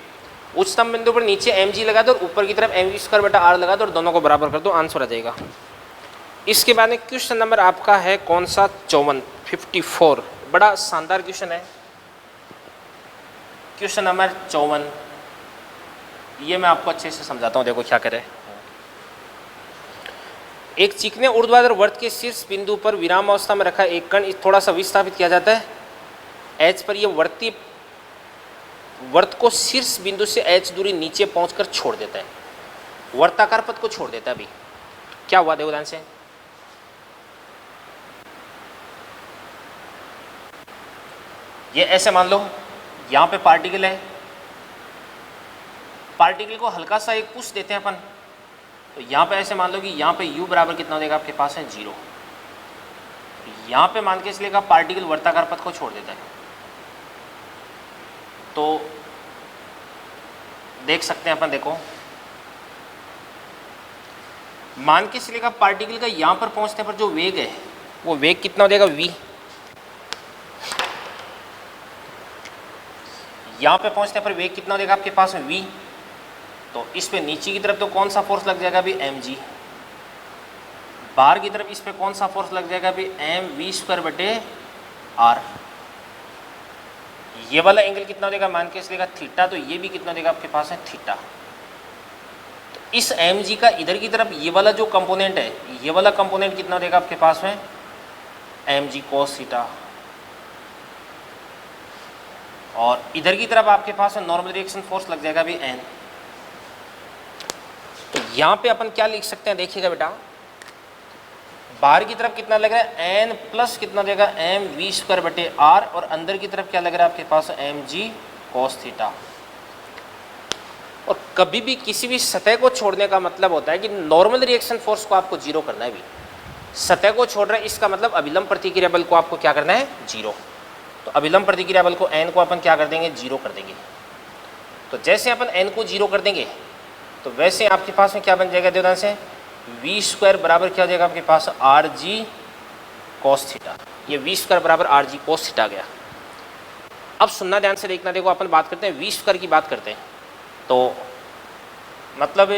Speaker 1: उच्चतम बिंदु पर नीचे एम जी लगा दो और ऊपर की तरफ एम वी स्क्वायर बटा आर लगा दो और दोनों को बराबर कर दो, आंसर आ जाएगा। इसके बाद में क्वेश्चन नंबर आपका है कौन सा 54, 54। बड़ा शानदार क्वेश्चन है, क्वेश्चन नंबर 54, ये मैं आपको अच्छे से समझाता हूँ, देखो क्या करे। एक चिकने ऊर्ध्वाधर वर्त के शीर्ष बिंदु पर विराम अवस्था में रखा एक कण थोड़ा सा विस्थापित किया जाता है एच पर। यह वर्त को शीर्ष बिंदु से एच दूरी नीचे पहुंचकर छोड़ देता है, वर्ताकार पथ को छोड़ देता है। अभी क्या हुआ देखो ध्यान से, ये ऐसे मान लो यहां पे पार्टिकल है, पार्टिकल को हल्का सा एक पुश देते हैं अपन, तो यहाँ पे ऐसे मान लो कि यहाँ पे u बराबर कितना देगा आपके पास है 0। यहाँ पे मान के चलेगा पार्टिकल वर्ताकार पथ को छोड़ देता है, तो देख सकते हैं अपन, देखो मान के चलेगा पार्टिकल का यहाँ पर पहुँचने पर जो वेग है वो वेग कितना देगा v। यहाँ पे पहुँचने पर वेग कितना देगा आपके पास में v, तो इस पे नीचे की तरफ तो कौन सा फोर्स लग जाएगा अभी mg, बाहर की तरफ इस पे कौन सा फोर्स लग जाएगा अभी mv² बटे r। ये वाला एंगल कितना देगा मान के इसलिएगा थीटा, तो ये भी कितना देगा आपके पास है थीटा। तो इस mg का इधर की तरफ ये वाला जो कंपोनेंट है, ये वाला कंपोनेंट कितना देगा आपके पास में mg cos थीटा, और इधर की तरफ आपके पास है नॉर्मल रिएक्शन फोर्स लग जाएगा अभी n। तो यहाँ पे अपन क्या लिख सकते हैं देखिएगा बेटा, बाहर की तरफ कितना लग रहा है n प्लस कितना देगा mv² बटे r, और अंदर की तरफ क्या लग रहा है आपके पास mg cos थीटा। और कभी भी किसी भी सतह को छोड़ने का मतलब होता है कि नॉर्मल रिएक्शन फोर्स को आपको जीरो करना है। भी सतह को छोड़ रहा है इसका मतलब अभिलंब प्रतिक्रिया बल को आपको क्या करना है जीरो। तो अभिलंब प्रतिक्रिया बल को n को अपन क्या कर देंगे जीरो कर देंगे। तो जैसे अपन n को जीरो कर देंगे तो वैसे आपके पास में क्या बन जाएगा ध्यान से, v² बराबर क्या हो जाएगा आपके पास rg cos थीटा। ये v² बराबर rg cos थीटा गया। अब सुनना ध्यान से देखना, देखो अपन बात करते हैं v² की बात करते हैं, तो मतलब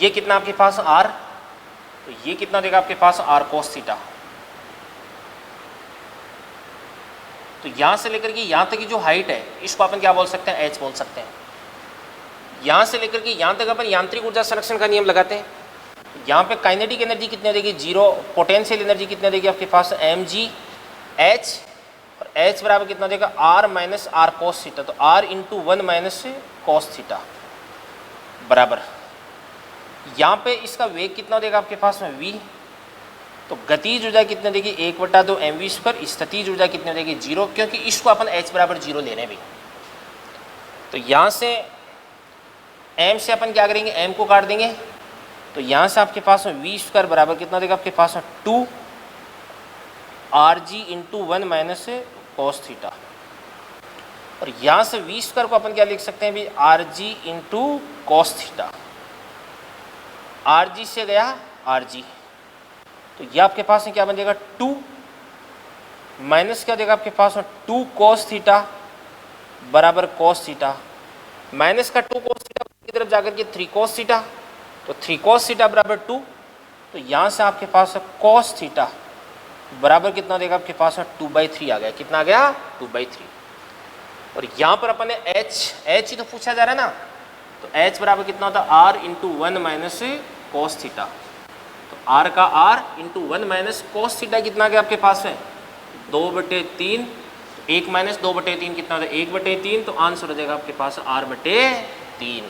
Speaker 1: ये कितना आपके पास r, तो ये कितना देगा आपके पास r cos थीटा। तो यहाँ से लेकर के यहाँ तक की जो हाइट है इसको अपन क्या बोल सकते हैं h बोल सकते हैं। यहाँ से लेकर के यहाँ तक अपन यांत्रिक ऊर्जा संरक्षण का नियम लगाते हैं। यहाँ पे काइनेटिक एनर्जी कितनी देगी जीरो, पोटेंशियल एनर्जी कितनी देगी आपके पास mg h, और h बराबर कितना देगा r minus r cos theta. तो r into 1 minus cos theta बराबर, यहाँ पे इसका वेग कितना देगा आपके पास में v, तो गतिज ऊर्जा कितने देगी 1/2 mv², स्थितिज ऊर्जा कितने देगी 0, क्योंकि इसको अपन h बराबर 0 ले रहे हैं भी। तो यहाँ से m से अपन क्या करेंगे m को काट देंगे, तो यहाँ से आपके पास में v² बराबर कितना देगा आपके पास में 2 rg into 1 minus cos theta, और यहाँ से v² को अपन क्या लिख सकते हैं भी rg into cos theta. rg से गया rg, तो ये आपके पास में क्या बन जाएगा 2 माइनस क्या देगा आपके पास में 2 cos थीटा बराबर cos थीटा, माइनस का 2 cos थीटा की तरफ जाकर के 3 cos थीटा, तो 3 cos थीटा बराबर 2, तो यहाँ से आपके पास cos थीटा बराबर कितना देगा आपके पास में 2/3 आ गया। कितना आ गया 2/3। और यहाँ पर अपन ने h ही तो पूछा जा रहा है ना, तो h बराबर कितना होता है r into 1 minus cos theta. तो r का r into 1 minus cos theta कितना गया आपके पास में 2/3, 1 माइनस 2/3 कितना होता है 1/3, तो आंसर हो जाएगा आपके पास r/3।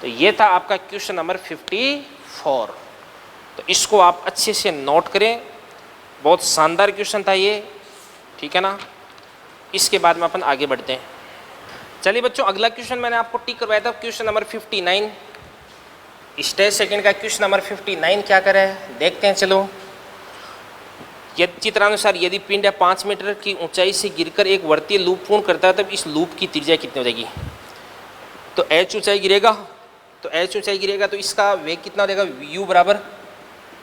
Speaker 1: तो ये था आपका क्वेश्चन नंबर 54। तो इसको आप अच्छे से नोट करें, बहुत शानदार क्वेश्चन था ये, ठीक है ना। इसके बाद में अपन आगे बढ़ते हैं। चलिए बच्चों, अगला क्वेश्चन मैंने आपको टिक करवाया था, क्वेश्चन नंबर 59। स्टेज सेकंड का क्वेश्चन नंबर 59 क्या करे देखते हैं। चलो, यदि चित्रानुसार यदि पिंड 5 मीटर की ऊंचाई से गिरकर एक वर्तीय लूप पूर्ण करता है तब इस लूप की त्रिज्या कितनी हो जाएगी। तो h ऊंचाई गिरेगा, तो h ऊंचाई गिरेगा तो इसका वेग कितना देगा u बराबर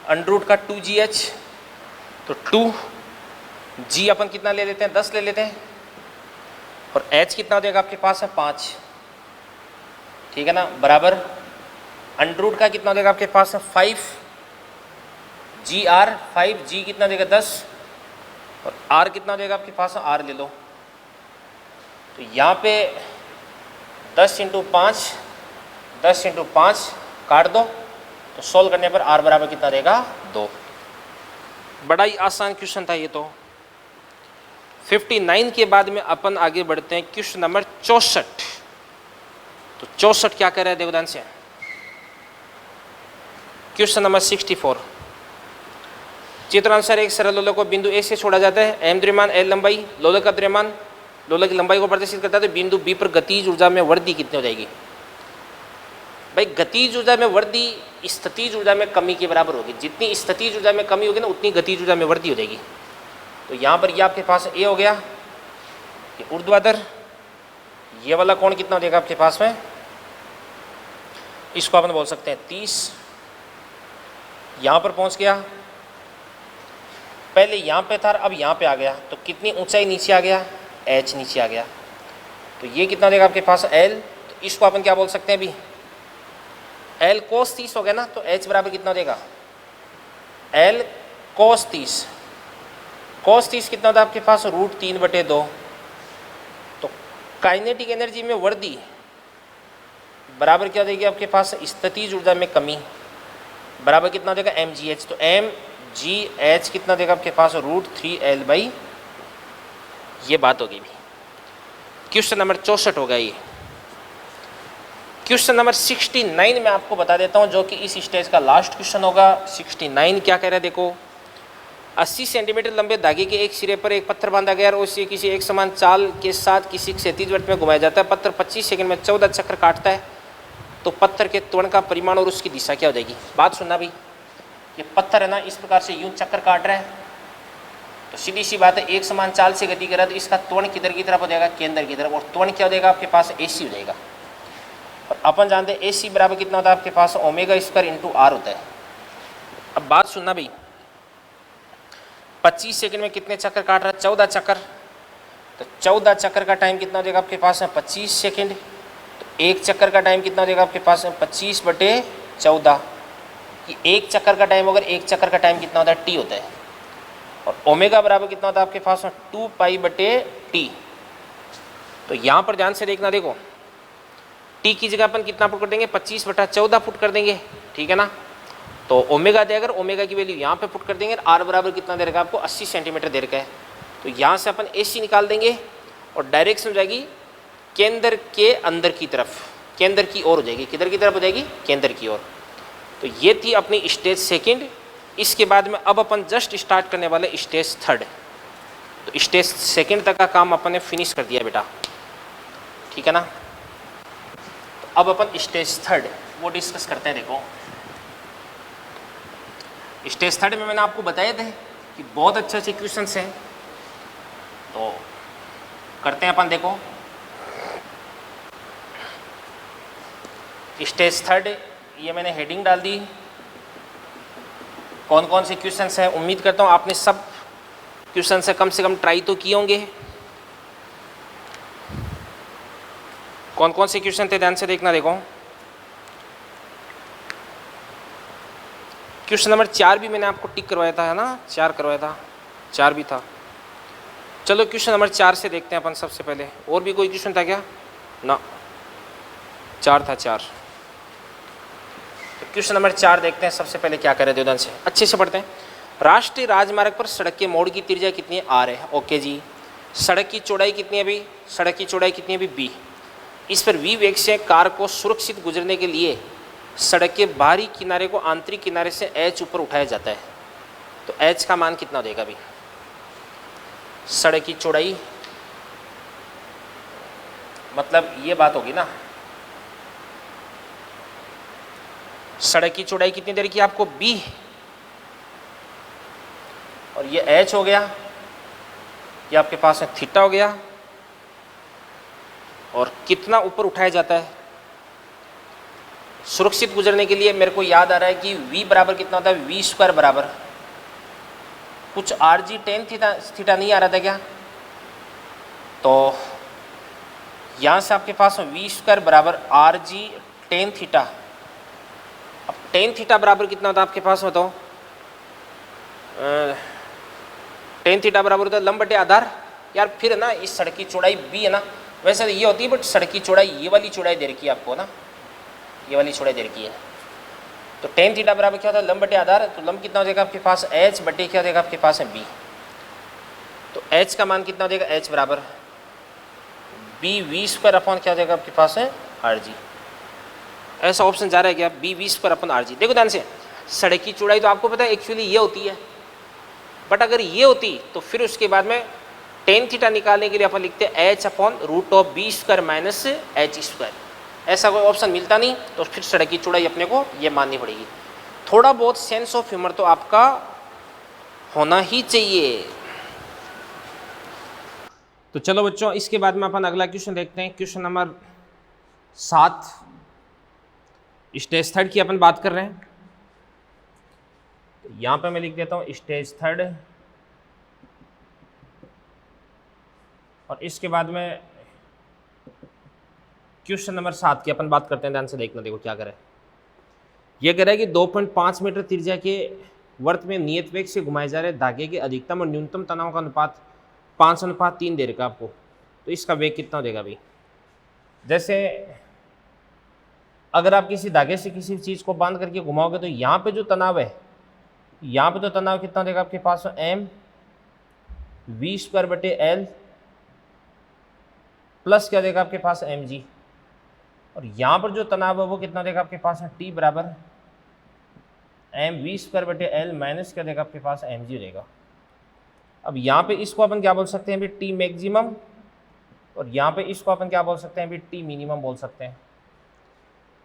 Speaker 1: अंडर का 2gh। तो 2g अपन कितना ले लेते हैं 10 ले लेते हैं, और h कितना देगा आपके पास है 5, ठीक है ना, बराबर अंडर का कितना देगा आपके पास है 5gr, 5g कितना देगा 10, और r कितना देगा आपके पास है r ले लो तो यहाँ पे 10 × 5 10 × 5 काट दो, तो सोल्व करने पर r बराबर कितना देगा 2। बड़ा ही आसान क्वेश्चन था ये तो। 59 के बाद में अपन आगे बढ़ते हैं क्वेश्चन नंबर 64। तो 64 क्या कह रहा है देखो ध्यान से। क्वेश्चन नंबर 64, चित्रानुसार एक सरल लोलक को बिंदु ए से छोड़ा जाता है। m द्रव्यमान l लंबाई, लोलक का द्रव्यमान लोलक की लंबाई को प्रदर्शित करता है। तो बिंदु b पर गतिज ऊर्जा में वृद्धि कितनी हो जाएगी? भाई गतिज ऊर्जा में वृद्धि स्थितिज ऊर्जा में कमी के बराबर होगी। जितनी स्थितिज ऊर्जा में कमी होगी ना, उतनी गतिज ऊर्जा में वृद्धि हो जाएगी। तो यहाँ पर ये आपके पास ए हो गया, ये ऊर्ध्वाधर, ये वाला कोण कितना हो जाएगा आपके पास में? इसको अपन बोल सकते हैं 30। यहाँ पर पहुँच गया, पहले यहाँ पे था, अब यहाँ पे आ गया, तो कितनी ऊंचाई नीचे आ गया? h नीचे आ गया। तो ये कितना देगा आपके पास l, तो इसको अपन क्या बोल सकते हैं अभी? l cos 30 हो गया ना, तो h बराबर कितना देगा? l cos 30। cos 30 कितना होता है आपके पास? √3/2। तो काइनेटिक एनर्जी में वृद्धि बराबर क्या देगी आपके पास? स्थितिज ऊर्जा में कमी बराबर कितना देगा? mgh। तो mgh कितना देगा आपके पास? √3l/। ये बात हो गई भी। क्वेश्चन नंबर 64 होगा ये। क्वेश्चन नंबर 69 में आपको बता देता हूं, जो कि इस स्टेज का लास्ट क्वेश्चन होगा। 69 क्या कह रहा है देखो। 80 सेंटीमीटर लंबे धागे के एक सिरे पर एक पत्थर बांधा गया और उसे किसी एक समान चाल के साथ किसी क्षैतिज वृत्त में घुमाया जाता है। पत्थर 25 सेकंड में 14 चक्कर काटता है। तो पत्थर के त्वरण का परिमाण और उसकी दिशा क्या हो जाएगी? बात सुनना भाई, ये पत्थर है ना, इस प्रकार से यूं चक्कर काट रहा है, तो सीधी सी बात है, एक समान चाल से गति कर रहा है, तो इसका त्वरण किधर की तरफ हो जाएगा? केंद्र की तरफ। और त्वरण क्या हो जाएगा आपके पास? AC हो जाएगा। और अपन जानते हैं AC बराबर कितना होता है आपके पास? ω² × r होता है। अब बात सुनना भाई, 25 सेकंड में कितने चक्कर काट रहा है? 14 चक्कर। तो 14 चक्कर का टाइम कितना हो जाएगा आपके पास? 25 सेकंड। तो एक चक्कर का टाइम कितना हो जाएगा आपके पास? 25/14। कि एक चक्कर का टाइम, अगर एक चक्कर का टाइम कितना होता है? t होता है। और ओमेगा बराबर कितना होता है आपके पास? 2π/t। तो यहाँ पर ध्यान से देखना, देखो t की जगह अपन कितना पुट कर देंगे? 25/14 पुट कर देंगे, ठीक है ना। तो ओमेगा दे, अगर ओमेगा की वैल्यू यहाँ पे पुट कर देंगे, r बराबर कितना दे रखा है आपको? 80 सेंटीमीटर दे रखा है। तो यहाँ से अपन AC निकाल देंगे और डायरेक्शन हो जाएगी केंद्र के अंदर की तरफ, केंद्र की ओर हो जाएगी। किधर की तरफ हो जाएगी? केंद्र की ओर। तो ये थी अपनी स्टेज सेकंड। इसके बाद में अब अपन जस्ट स्टार्ट करने वाले स्टेज थर्ड। तो स्टेज सेकंड तक का काम अपन ने फिनिश कर दिया बेटा, ठीक है ना। तो अब अपन स्टेज थर्ड वो डिस्कस करते हैं। देखो स्टेज थर्ड में मैंने आपको बताए थे कि बहुत अच्छे अच्छे क्वेश्चंस हैं, तो करते हैं अपन। देखो स्टेज थर्ड, ये मैंने हेडिंग डाल दी, कौन कौन से क्वेश्चंस हैं। उम्मीद करता हूँ आपने सब क्वेश्चन से कम ट्राई तो किए होंगे। कौन कौन से क्वेश्चन थे ध्यान से देखना। देखो क्वेश्चन नंबर 4 भी मैंने आपको टिक करवाया था, है ना, 4 करवाया था, 4 भी था। चलो क्वेश्चन नंबर 4 से देखते हैं अपन सबसे पहले। और भी कोई क्वेश्चन था क्या? ना, 4 था, 4। क्वेश्चन नंबर 4 देखते हैं सबसे पहले क्या करे, ध्यान से अच्छे से पढ़ते हैं। राष्ट्रीय राजमार्ग पर सड़क के मोड़ की त्रिज्या कितनी है? r है। ओके जी। सड़क की चौड़ाई कितनी है अभी? सड़क की चौड़ाई कितनी है अभी? b। इस पर v वेग से कार को सुरक्षित गुजरने के लिए सड़क के बाहरी किनारे को आंतरिक किनारे से h ऊपर उठाया जाता है। तो h का मान कितना देगा अभी? सड़क की चौड़ाई मतलब ये बात होगी ना, सड़क की चौड़ाई कितनी देर की आपको? b। और ये h हो गया, ये आपके पास है थीटा हो गया। और कितना ऊपर उठाया जाता है सुरक्षित गुजरने के लिए? मेरे को याद आ रहा है कि v बराबर कितना होता है? v² बराबर कुछ rg tan थीटा नहीं आ रहा था क्या? तो यहाँ से आपके पास v² बराबर rg tan थीटा। अब tan थीटा बराबर कितना होता है आपके पास? बताओ। tan थीटा बराबर होता है लंब बटे आधार। यार फिर है ना, इस सड़क की चौड़ाई b है ना, वैसे ये होती है, बट सड़क की चौड़ाई ये वाली चौड़ाई दे रखी है आपको ना, ये वाली चौड़ाई दे रखी है। तो टेन थीटा बराबर क्या होता है, लंब बटे आधार। तो लंब कितना हो जाएगा आपके पास, एच बटे क्या हो जाएगा आपके पास है बी। तो एच का मान कितना हो जाएगा, एच बराबर बी वी स्क्वायर अपॉन क्या हो जाएगा आपके पास है आर जी। ऐसा ऑप्शन जा रहा है क्या, B V square upon R G. देखो ध्यान से, सड़क की चौड़ाई तो आपको पता है एक्चुअली ये होती है, बट अगर ये होती तो फिर उसके बाद में टेन थीटा निकालने के लिए अपन लिखते हैं H upon root of B square minus H square. ऐसा कोई ऑप्शन मिलता नहीं, तो फिर सड़क की चौड़ाई अपने को ये माननी पड़ेगी। थोड़ा बहुत सेंस ऑफ ह्यूमर तो आपका होना ही चाहिए। तो चलो बच्चों, इसके बाद में अपन अगला क्वेश्चन देखते हैं। क्वेश्चन नंबर 7, स्टेज थर्ड की अपन बात कर रहे हैं। तो यहाँ पे मैं लिख देता हूँ स्टेज थर्ड, और इसके बाद में क्वेश्चन नंबर 7 की अपन बात करते हैं। ध्यान से देखना, देखो क्या करे। ये कह रहा है कि 2.5 मीटर त्रिज्या के वर्त में नियत वेग से घुमाए जा रहे धागे के अधिकतम और न्यूनतम तनाव का अनुपात 5:3 दे रखा आपको। तो इसका वेग कितना देगा भाई। जैसे अगर आप किसी धागे से किसी चीज़ को बांध करके घुमाओगे तो यहाँ पे जो तनाव है, यहाँ पे तो तनाव कितना देगा आपके पास, एम वी स्क्वायर बटे एल प्लस क्या देगा आपके पास एम जी। और यहाँ पर जो तनाव है वो कितना देगा आपके पास है, टी बराबर एम वी स्क्वायर बटे एल माइनस क्या देगा आपके पास एम जी देगा। अब यहाँ पे इसको अपन क्या बोल सकते हैं भी, टी मैक्सिमम, और यहाँ पे इसको अपन क्या बोल सकते हैं भी, टी मिनिमम बोल सकते हैं।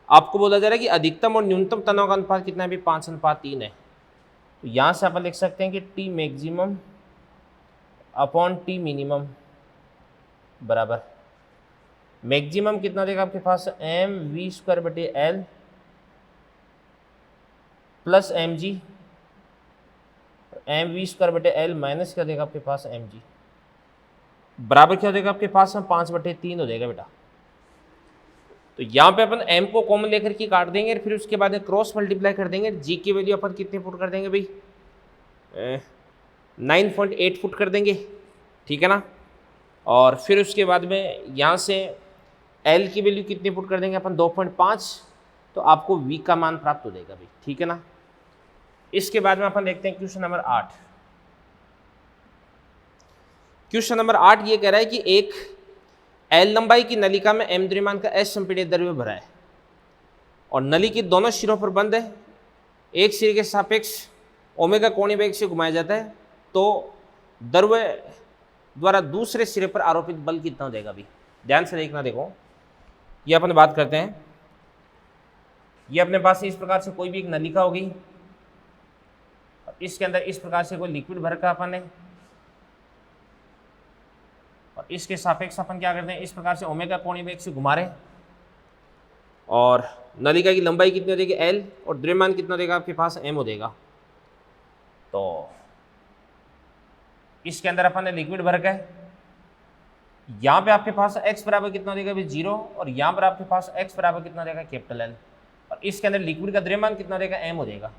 Speaker 1: आपको बोला जा रहा है कि अधिकतम और न्यूनतम तनाव का अनुपात कितना है भी, 5:3 है। तो यहाँ से अपन लिख सकते हैं कि T maximum upon T minimum बराबर मैक्सिमम कितना देगा आपके पास, एम वी स्क्वायर बटे L plus M G, M V square बटे एल माइनस क्या देगा आपके पास एम जी बराबर क्या हो जाएगा आपके पास, 5/3 हो जाएगा बेटा। तो यहाँ पे अपन m को कॉमन लेकर के काट देंगे, फिर उसके बाद क्रॉस मल्टीप्लाई कर देंगे। g की वैल्यू अपन कितने फुट कर देंगे भाई, 9.8 फुट कर देंगे, ठीक है ना। और फिर उसके बाद में यहाँ से l की वैल्यू कितनी फुट कर देंगे अपन, 2.5। तो आपको v का मान प्राप्त हो जाएगा भाई, ठीक है ना। इसके बाद में अपन देखते हैं क्वेश्चन नंबर 8। क्वेश्चन नंबर 8 ये कह रहा है कि एक L लंबाई की नलिका में m द्रव्यमान का S संपीड़ित द्रव्य भरा है और नली के दोनों सिरों पर बंद है। एक सिरे के सापेक्ष ओमेगा कोणीय वेग से घुमाया जाता है, तो द्रव्य द्वारा दूसरे सिरे पर आरोपित बल कितना देगा भी। ध्यान से देखना, देखो ये अपन बात करते हैं। ये अपने पास इस प्रकार से कोई भी एक नलिका होगी, इसके अंदर इस प्रकार से कोई लिक्विड भर का अपन है, और इसके सापेक्ष अपन क्या करते हैं, इस प्रकार से ओमेगा कोणीय वेग से घुमा रहे हैं। और नलिका की लंबाई कितनी हो जाएगी L, और द्रव्यमान कितना देगा आपके पास m हो देगा। तो इसके अंदर अपन ने लिक्विड भर का है, यहाँ पे आपके पास x बराबर कितना देगा भी 0, और यहाँ पर आपके पास x बराबर कितना देगा कैपिटल L, और इसके अंदर लिक्विड का द्रव्यमान कितना देगा m हो देगा।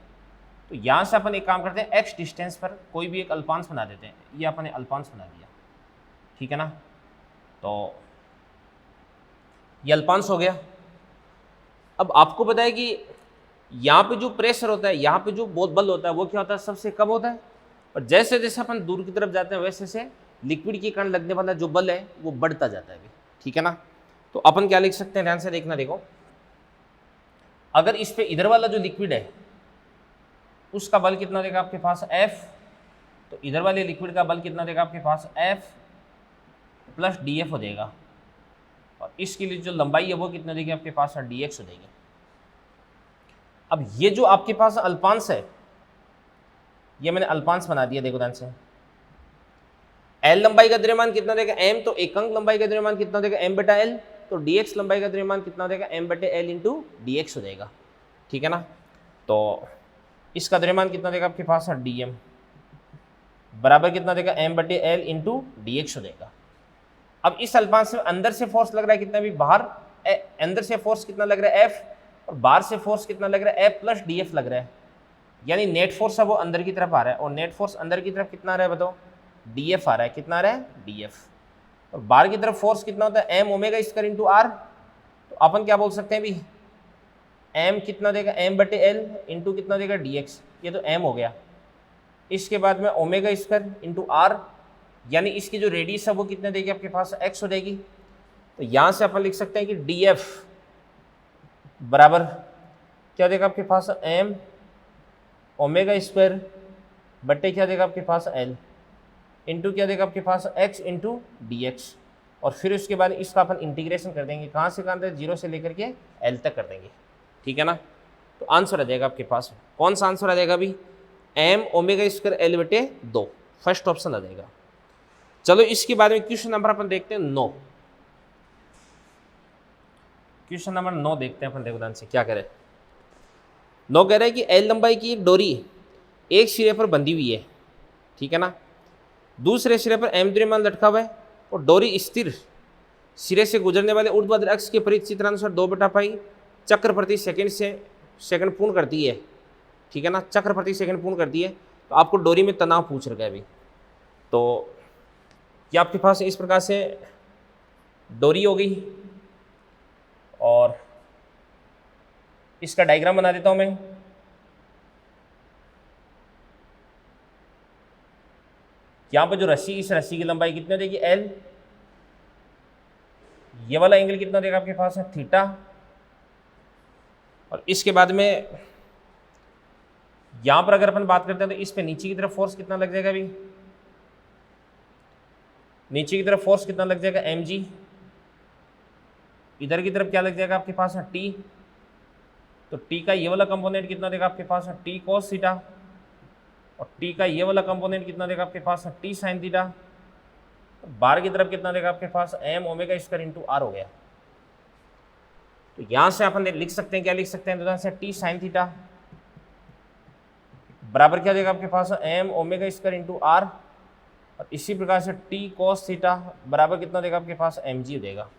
Speaker 1: तो यहाँ से अपन एक काम करते हैं, x डिस्टेंस पर कोई भी एक अल्पांश बना देते हैं। ये अपन ने अल्पांश बना दिया, ठीक है ना। तो ये अल्पांश हो गया। अब आपको पता है कि यहाँ पे जो प्रेशर होता है, यहाँ पे जो बहुत बल होता है, वो क्या होता है, सबसे कम होता है। और जैसे जैसे अपन दूर की तरफ जाते हैं वैसे वैसे लिक्विड के कारण लगने वाला जो बल है वो बढ़ता जाता है, ठीक है ना। तो अपन क्या लिख सकते हैं, ध्यान से देखना, देखो अगर इस पे इधर वाला जो लिक्विड है उसका बल कितना देगा आपके पास F, तो इधर वाले लिक्विड का बल कितना देगा आपके पास F प्लस dF हो जाएगा, और इसके लिए जो लंबाई है वो कितना देगी आपके पास dx हो जाएगी। अब ये जो आपके पास अल्पांश है, ये मैंने अल्पांश बना दिया, देखो ध्यान से। L लंबाई का द्रव्यमान कितना देगा m, तो एकांक लंबाई का द्रव्यमान कितना देगा m बटा L, तो dx लंबाई का द्रव्यमान कितना देगा m बटे L इंटू dx हो जाएगा, ठीक है ना। तो इसका द्रव्यमान कितना देगा आपके पास dm बराबर कितना देगा m बटे L इंटू dx हो जाएगा। अब इस अल्पांश में अंदर से फोर्स लग रहा है कितना भी, बाहर अंदर से फोर्स कितना लग रहा है F, और बाहर से फोर्स कितना लग रहा है F प्लस dF लग रहा है, यानी नेट फोर्स है वो अंदर की तरफ आ रहा है, और नेट फोर्स अंदर की तरफ कितना आ रहा है बताओ, dF आ रहा है। कितना आ रहा है, dF। और बाहर की तरफ फोर्स कितना होता है, M omega square into are. तो अपन क्या बोल सकते हैं भी, एम कितना देगा, एम बटे एल इंटू कितना देगा डी एक्स, ये तो एम हो गया। इसके बाद में ओमेगा स्क्वायर इंटू आर, यानी इसकी जो रेडियस है वो कितने देगी आपके पास, एक्स हो जाएगी। तो यहाँ से अपन लिख सकते हैं कि डी एफ बराबर क्या देगा आपके पास, एम ओमेगा स्क्वायर बटे क्या देगा आपके पास, एल इंटू क्या देगा आपके पास, एक्स इंटू डी एक्स। और फिर उसके बाद इसका अपन इंटीग्रेशन कर देंगे, कहाँ से कहाँ तक, जीरो से लेकर के एल तक कर देंगे, ठीक है ना। तो आंसर आ जाएगा आपके पास, कौन सा आंसर आ जाएगा अभी, एम ओमेगा स्क्वायर एल बटे 2, फर्स्ट ऑप्शन आ जाएगा। चलो इसके बाद में क्वेश्चन नंबर अपन देखते हैं 9। क्वेश्चन नंबर 9 देखते हैं अपन, देखो ध्यान से क्या कह रहे हैं। 9 कह रहे हैं कि एल लंबाई की एक डोरी एक सिरे पर बंधी हुई है, ठीक है ना, दूसरे सिरे पर एम द्रव्यमान लटका हुआ है और डोरी स्थिर सिरे से गुजरने वाले ऊर्ध्वाधर अक्ष के परिचित चित्रानुसार 2/पाई चक्र प्रति सेकंड पूर्ण करती है, ठीक है ना, चक्र प्रति सेकंड पूर्ण करती है। तो आपको डोरी में तनाव पूछ रखा है अभी। तो ये आपके पास इस प्रकार से डोरी हो गई, और इसका डायग्राम बना देता हूं मैं। यहां पर जो रस्सी, इस रस्सी की लंबाई कितनी देगी, एल, ये वाला एंगल कितना देगा आपके पास है, थीटा। और इसके बाद में यहां पर अगर अपन बात करते हैं तो इस पे नीचे की तरफ फोर्स कितना लग जाएगा अभी, नीचे की तरफ फोर्स कितना लग जाएगा, एम जी। इधर की तरफ क्या लग जाएगा आपके पास है, टी। तो टी का ये वाला कंपोनेंट कितना देगा आपके पास है, टी कॉस थीटा। और टी का ये वाला कंपोनेंट कितना देगा आपके पास है, टी साइन थीटा। तो बाहर की तरफ कितना देगा आपके पास, m omega square into r हो गया। तो यहां से अपन लिख सकते हैं, क्या लिख सकते हैं, तो से टी साइन थीटा बराबर क्या देगा आपके पास, m omega square into r. और इसी प्रकार से टी कॉस थीटा बराबर कितना देगा आपके पास, एम जी देगा।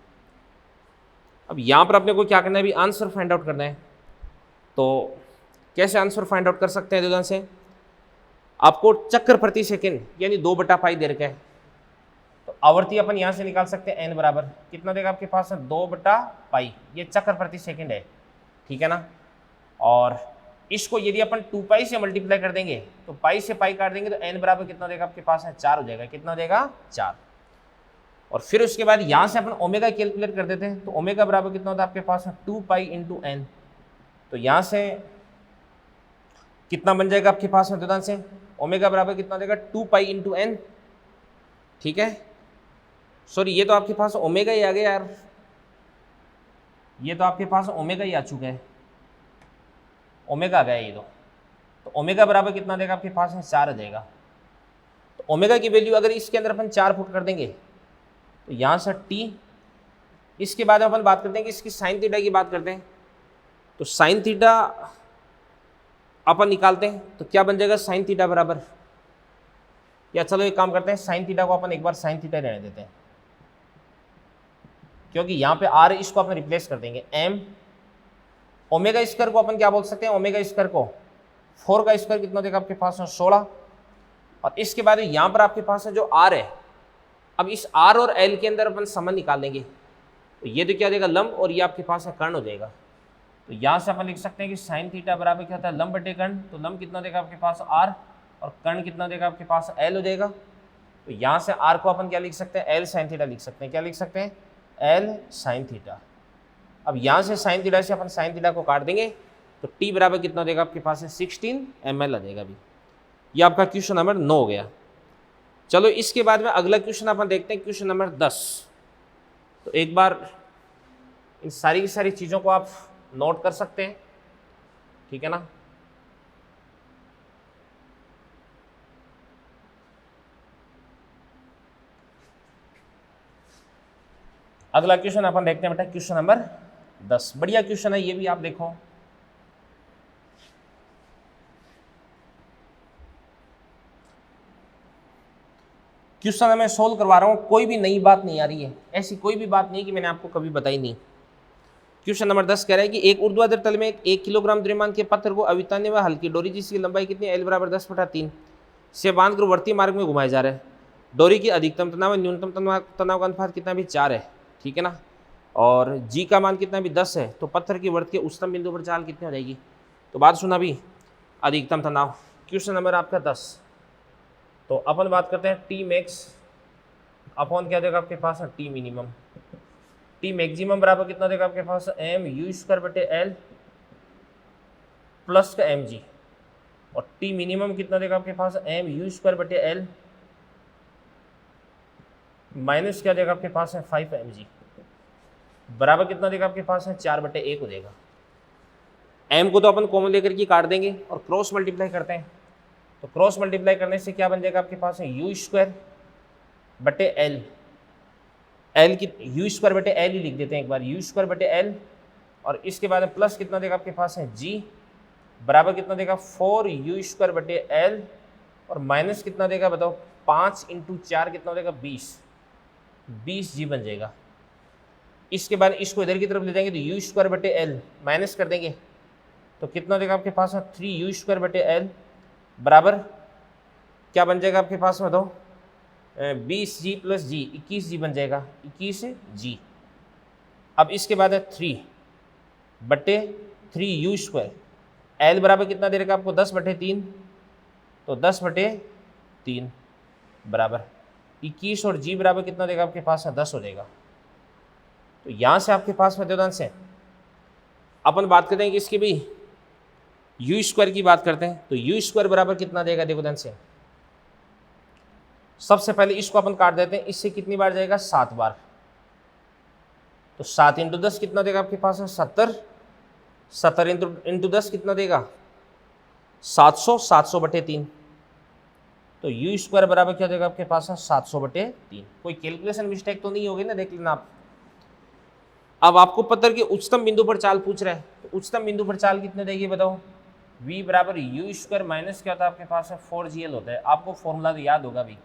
Speaker 1: अब यहाँ पर अपने को क्या करना है, अभी आंसर फाइंड आउट करना है। तो कैसे आंसर फाइंड आउट कर सकते हैं, ध्यान से, आपको चक्र प्रति सेकंड यानी 2/पाई दे रखा है। तो आवर्ती अपन यहाँ से निकाल सकते हैं, एन बराबर कितना देगा आपके पास, 2/पाई, ये चक्र प्रति सेकंड है, ठीक है ना। और इसको यदि अपन 2 से मल्टीप्लाई कर देंगे तो पाई से पाई काट देंगे तो एन बराबर कितना देगा आपके पास है, 4 हो जाएगा। कितना देगा, 4। और फिर उसके बाद यहाँ से अपन ओमेगा कैलकुलेट कर देते हैं। तो ओमेगा बराबर कितना होता है आपके पास, 2 इंटू एन। तो यहाँ से कितना बन जाएगा आपके पास में, ध्यान से, ओमेगा बराबर कितना देगा, 2 इंटू एन, ठीक है। सॉरी, ये तो आपके पास ओमेगा ही आ गया यार, ये तो आपके पास ओमेगा ही आ चुका है, ओमेगा आ गया ये तो ओमेगा बराबर कितना देगा आपके पास में, 4 आ जाएगा। तो ओमेगा की वैल्यू अगर इसके अंदर अपन 4 पुट कर देंगे तो यहाँ से टी, इसके बाद अपन बात करते हैं कि इसकी साइन थीटा की बात करते हैं। तो साइन थीटा अपन निकालते हैं तो क्या बन जाएगा, साइन थीटा बराबर, या चलो एक काम करते हैं, साइन थीटा को अपन एक बार साइन थीटा रहने देते हैं, क्योंकि यहाँ पे आर इसको अपन रिप्लेस कर देंगे। एम ओमेगा स्क्वायर को अपन क्या बोल सकते हैं, ओमेगा स्क्वायर को 4 का स्क्वायर कितना देगा आपके पास है, 16। और इसके बाद यहाँ पर आपके पास है जो आर है, अब इस आर और एल के अंदर अपन संबंध निकाल देंगे। तो ये तो क्या देगा, लंब, और ये आपके पास है कर्ण हो जाएगा। तो यहाँ से अपन लिख सकते हैं कि साइन थीटा बराबर क्या होता है, लंब बटे कर्ण। तो लंब कितना देगा आपके पास, आर, और कर्ण कितना देगा आपके पास, एल हो जाएगा। तो यहाँ से आर को अपन क्या लिख सकते हैं, एल साइन थीटा लिख सकते हैं। क्या लिख सकते हैं, एल साइन थीटा। अब यहाँ से साइन थीटा से अपन साइन थीटा को काट देंगे तो टी बराबर कितना देगा आपके पास है, 16 ml आ जाएगा। अभी ये आपका क्वेश्चन नंबर 9 हो गया। चलो इसके बाद में अगला क्वेश्चन अपन देखते हैं, क्वेश्चन नंबर 10। तो एक बार इन सारी की सारी चीज़ों को आप नोट कर सकते हैं, ठीक है ना। अगला क्वेश्चन अपन देखते हैं बेटा, क्वेश्चन नंबर 10। बढ़िया क्वेश्चन है ये भी, आप देखो। क्वेश्चन मैं सोल्व करवा रहा हूँ, कोई भी नई बात नहीं आ रही है, ऐसी कोई भी बात नहीं कि मैंने आपको कभी बताई नहीं। क्वेश्चन नंबर 10 कह रहा है कि एक ऊर्ध्वाधर तल में 1 किलोग्राम द्रव्यमान के पत्थर को अवितान्य व हल्की डोरी जिसकी लंबाई कितनी है, L बराबर 10/3 से बांध कर वर्ती मार्ग में घुमाया जा रहा है। डोरी की अधिकतम तनाव न्यूनतम तनाव का अनुपात कितना भी 4 है, ठीक है ना, और जी का मान कितना भी 10 है, तो पत्थर की वर्त के उच्चतम बिंदु पर चाल कितनी हो जाएगी। तो बात सुना भी, अधिकतम तनाव, क्वेश्चन नंबर आपका 10। तो अपन बात करते हैं टी मैक्स अपॉन क्या देगा आपके पास है, टी मिनिमम। टी मैक्सिमम बराबर कितना देगा आपके पास, एम यू स्क्वायर बटे एल प्लस का एम जी, और टी मिनिमम कितना देगा आपके पास, एम यू स्क्वायर बटे एल माइनस क्या देगा आपके पास है 5 एम जी, बराबर कितना देगा आपके पास है 4/1 हो जाएगा। एम को तो अपन कॉमन लेकर के काट देंगे और क्रॉस मल्टीप्लाई करते हैं, तो क्रॉस मल्टीप्लाई करने से क्या बन जाएगा आपके पास है यू स्क्वायर बटे एल, एल की यू स्क्वायर बटे एल ही लिख देते हैं एक बार, यू स्क्वायर बटे एल, और इसके बाद प्लस कितना देगा आपके पास है जी, बराबर कितना देगा 4 यू स्क्वायर बटे एल, और माइनस कितना देगा बताओ 5 × 4 कितना देगा 20 जी बन जाएगा। इसके बाद इसको इधर की तरफ ले जाएंगे तो यू स्क्वायर बटे एल माइनस कर देंगे तो कितना देगा आपके पास 3 यू स्क्वायर बटे एल बराबर क्या बन जाएगा आपके पास में, बताओ 20 जी प्लस जी 21 जी बन जाएगा, 21 जी। अब इसके बाद है 3/3 यू स्क्वायर, एल बराबर कितना दे रखा आपको 10/3, तो 10/3 बराबर 21, और जी बराबर कितना देगा आपके पास है 10 हो जाएगा। तो यहाँ से आपके पास में द्योदान से अपन बात करते हैं कि इसकी भी यू स्क्वायर की बात करते हैं, तो यू स्क्वायर बराबर कितना देगा देखो ध्यान से। सबसे पहले इसको अपन काट देते हैं, इससे कितनी बार जाएगा 7 बार, तो 7 × 10 कितना देगा आपके पास है 70, 70 × 10 कितना देगा 700, 700/3, तो यू स्क्वायर बराबर क्या देगा आपके पास है 700/3। कोई कैलकुलेशन मिस्टेक तो नहीं होगी ना, देख लेना आप। अब आपको पत्थर के उच्चतम बिंदु पर चाल पूछ रहा है, तो उच्चतम बिंदु पर चाल कितने देगी बताओ, v बराबर यू स्क्वायर माइनस क्या होता है आपके पास है 4gl होता है, आपको फॉर्मूला तो याद होगा भी।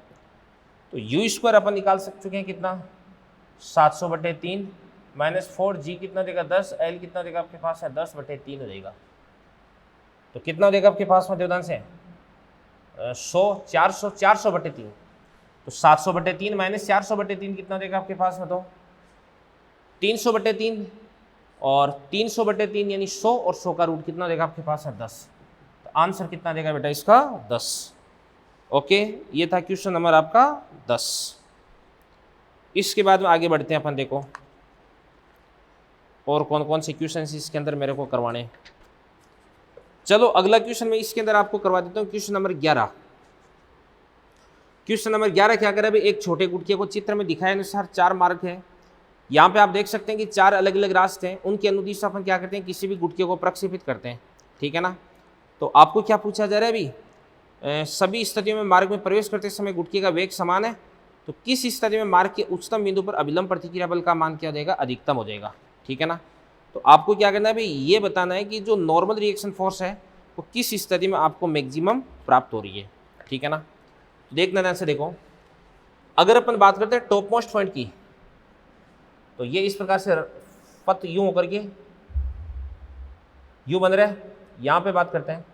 Speaker 1: तो यू स्क्वायर अपन निकाल चुके हैं कितना 700/3 माइनस 4g कितना देगा 10, l कितना देगा आपके पास है 10/3 हो जाएगा। तो कितना देगा आपके पास में देवदान से 100, 400, 400/3, तो 700/3 माइनस 400/3 कितना देगा आपके पास में, तो 300/3, और 300/3 यानी 100, और 100 का रूट कितना देगा आपके पास है 10, तो आंसर कितना देगा बेटा इसका 10। ओके, ये था क्वेश्चन नंबर आपका 10। इसके बाद में आगे बढ़ते हैं अपन, देखो और कौन कौन से क्वेश्चन इसके अंदर मेरे को करवाने हैं। चलो अगला क्वेश्चन मैं इसके अंदर आपको करवा देता हूँ, क्वेश्चन नंबर 11। क्वेश्चन नंबर 11 क्या करे, एक छोटे गुटके को चित्र में दिखाए अनुसार 4 मार्ग है। यहाँ पे आप देख सकते हैं कि 4 अलग अलग रास्ते हैं, उनके अनुदिश अपन क्या करते हैं, किसी भी गुटके को प्रक्षेपित करते हैं, ठीक है ना। तो आपको क्या पूछा जा रहा है अभी, सभी स्थितियों में मार्ग में प्रवेश करते समय गुटके का वेग समान है, तो किस स्थिति में मार्ग के उच्चतम बिंदु पर अभिलंब प्रतिक्रिया बल का मान क्या देगा, अधिकतम हो जाएगा, ठीक है ना। तो आपको क्या करना है भाई, ये बताना है कि जो नॉर्मल रिएक्शन फोर्स है वो किस स्थिति में आपको मैक्सिमम प्राप्त हो रही है, ठीक है ना। देखना ध्यान से देखो, अगर अपन बात करते हैं टॉप मोस्ट पॉइंट की, तो ये इस प्रकार से पथ यूं होकर के यूं बन रहा है। यहाँ पे बात करते हैं,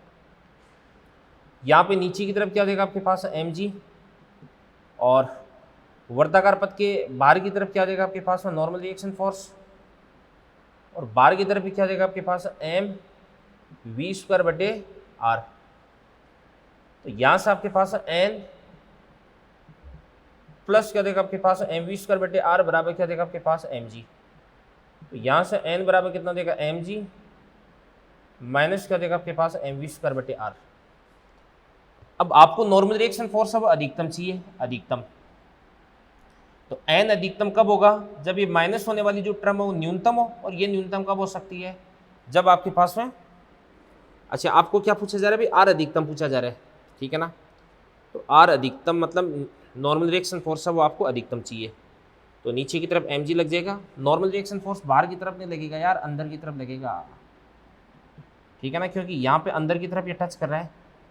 Speaker 1: यहाँ पे नीचे की तरफ क्या देगा आपके पास एम जी, और वर्ताकार पथ के बाहर की तरफ क्या देगा आपके पास नॉर्मल रिएक्शन फोर्स, और बाहर की तरफ भी क्या देगा आपके पास एम वी स्क्वायर बटे आर। तो यहाँ से आपके पास एन प्लस क्या देगा आपके पास एम वी स्क्वायर बटे आर बराबर क्या देगा आपके पास एम जी। तो यहाँ से एन बराबर कितना देगा एम जी माइनस क्या देगा आपके पास एम वी स्क्वायर बटे आर। अब आपको नॉर्मल रिएक्शन फोर्स अब अधिकतम चाहिए, अधिकतम। तो एन अधिकतम कब होगा, जब ये माइनस होने वाली जो टर्म है वो न्यूनतम हो, और ये न्यूनतम कब हो सकती है, जब आपके पास में, अच्छा आपको क्या पूछा जा रहा है भाई, आर अधिकतम पूछा जा रहा है, ठीक है ना। तो आर अधिकतम मतलब नॉर्मल रिएक्शन फोर्स है वो आपको अधिकतम चाहिए, तो नीचे की तरफ एम जी लग जाएगा। नॉर्मल रिएक्शन फोर्स बाहर की तरफ नहीं लगेगा यार, अंदर की तरफ लगेगा, ठीक है ना, क्योंकि यहाँ पे अंदर की तरफ ये टच कर रहा है,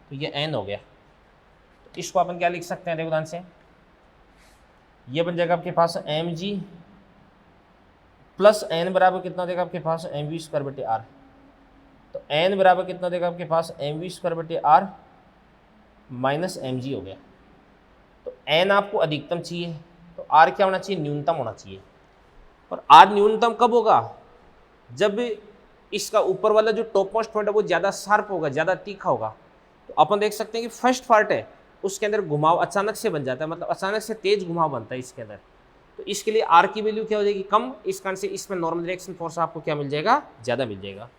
Speaker 1: तो ये एन हो गया। तो इसको अपन क्या लिख सकते हैं, देखो ध्यान से, ये बन जाएगा आपके पास एम जी प्लस एन बराबर कितना देगा आपके पास एम वी स्क्वायर बटे आर। तो एन बराबर कितना देगा आपके पास एम वी स्क्वायर बटे आर माइनस एम जी हो गया। तो एन आपको अधिकतम चाहिए तो आर क्या होना चाहिए, न्यूनतम होना चाहिए। और आर न्यूनतम कब होगा, जब इसका ऊपर वाला जो टॉप मोस्ट पॉइंट है वो ज़्यादा शार्प होगा, ज़्यादा तीखा होगा। तो अपन देख सकते हैं कि फर्स्ट पार्ट है उसके अंदर घुमाव अचानक से बन जाता है, मतलब अचानक से तेज घुमाव बनता है इसके अंदर। तो इसके लिए आर की वैल्यू क्या हो जाएगी, कम। इस कारण से इसमें नॉर्मल रिएक्शन फोर्स आपको क्या मिल जाएगा, ज़्यादा मिल जाएगा।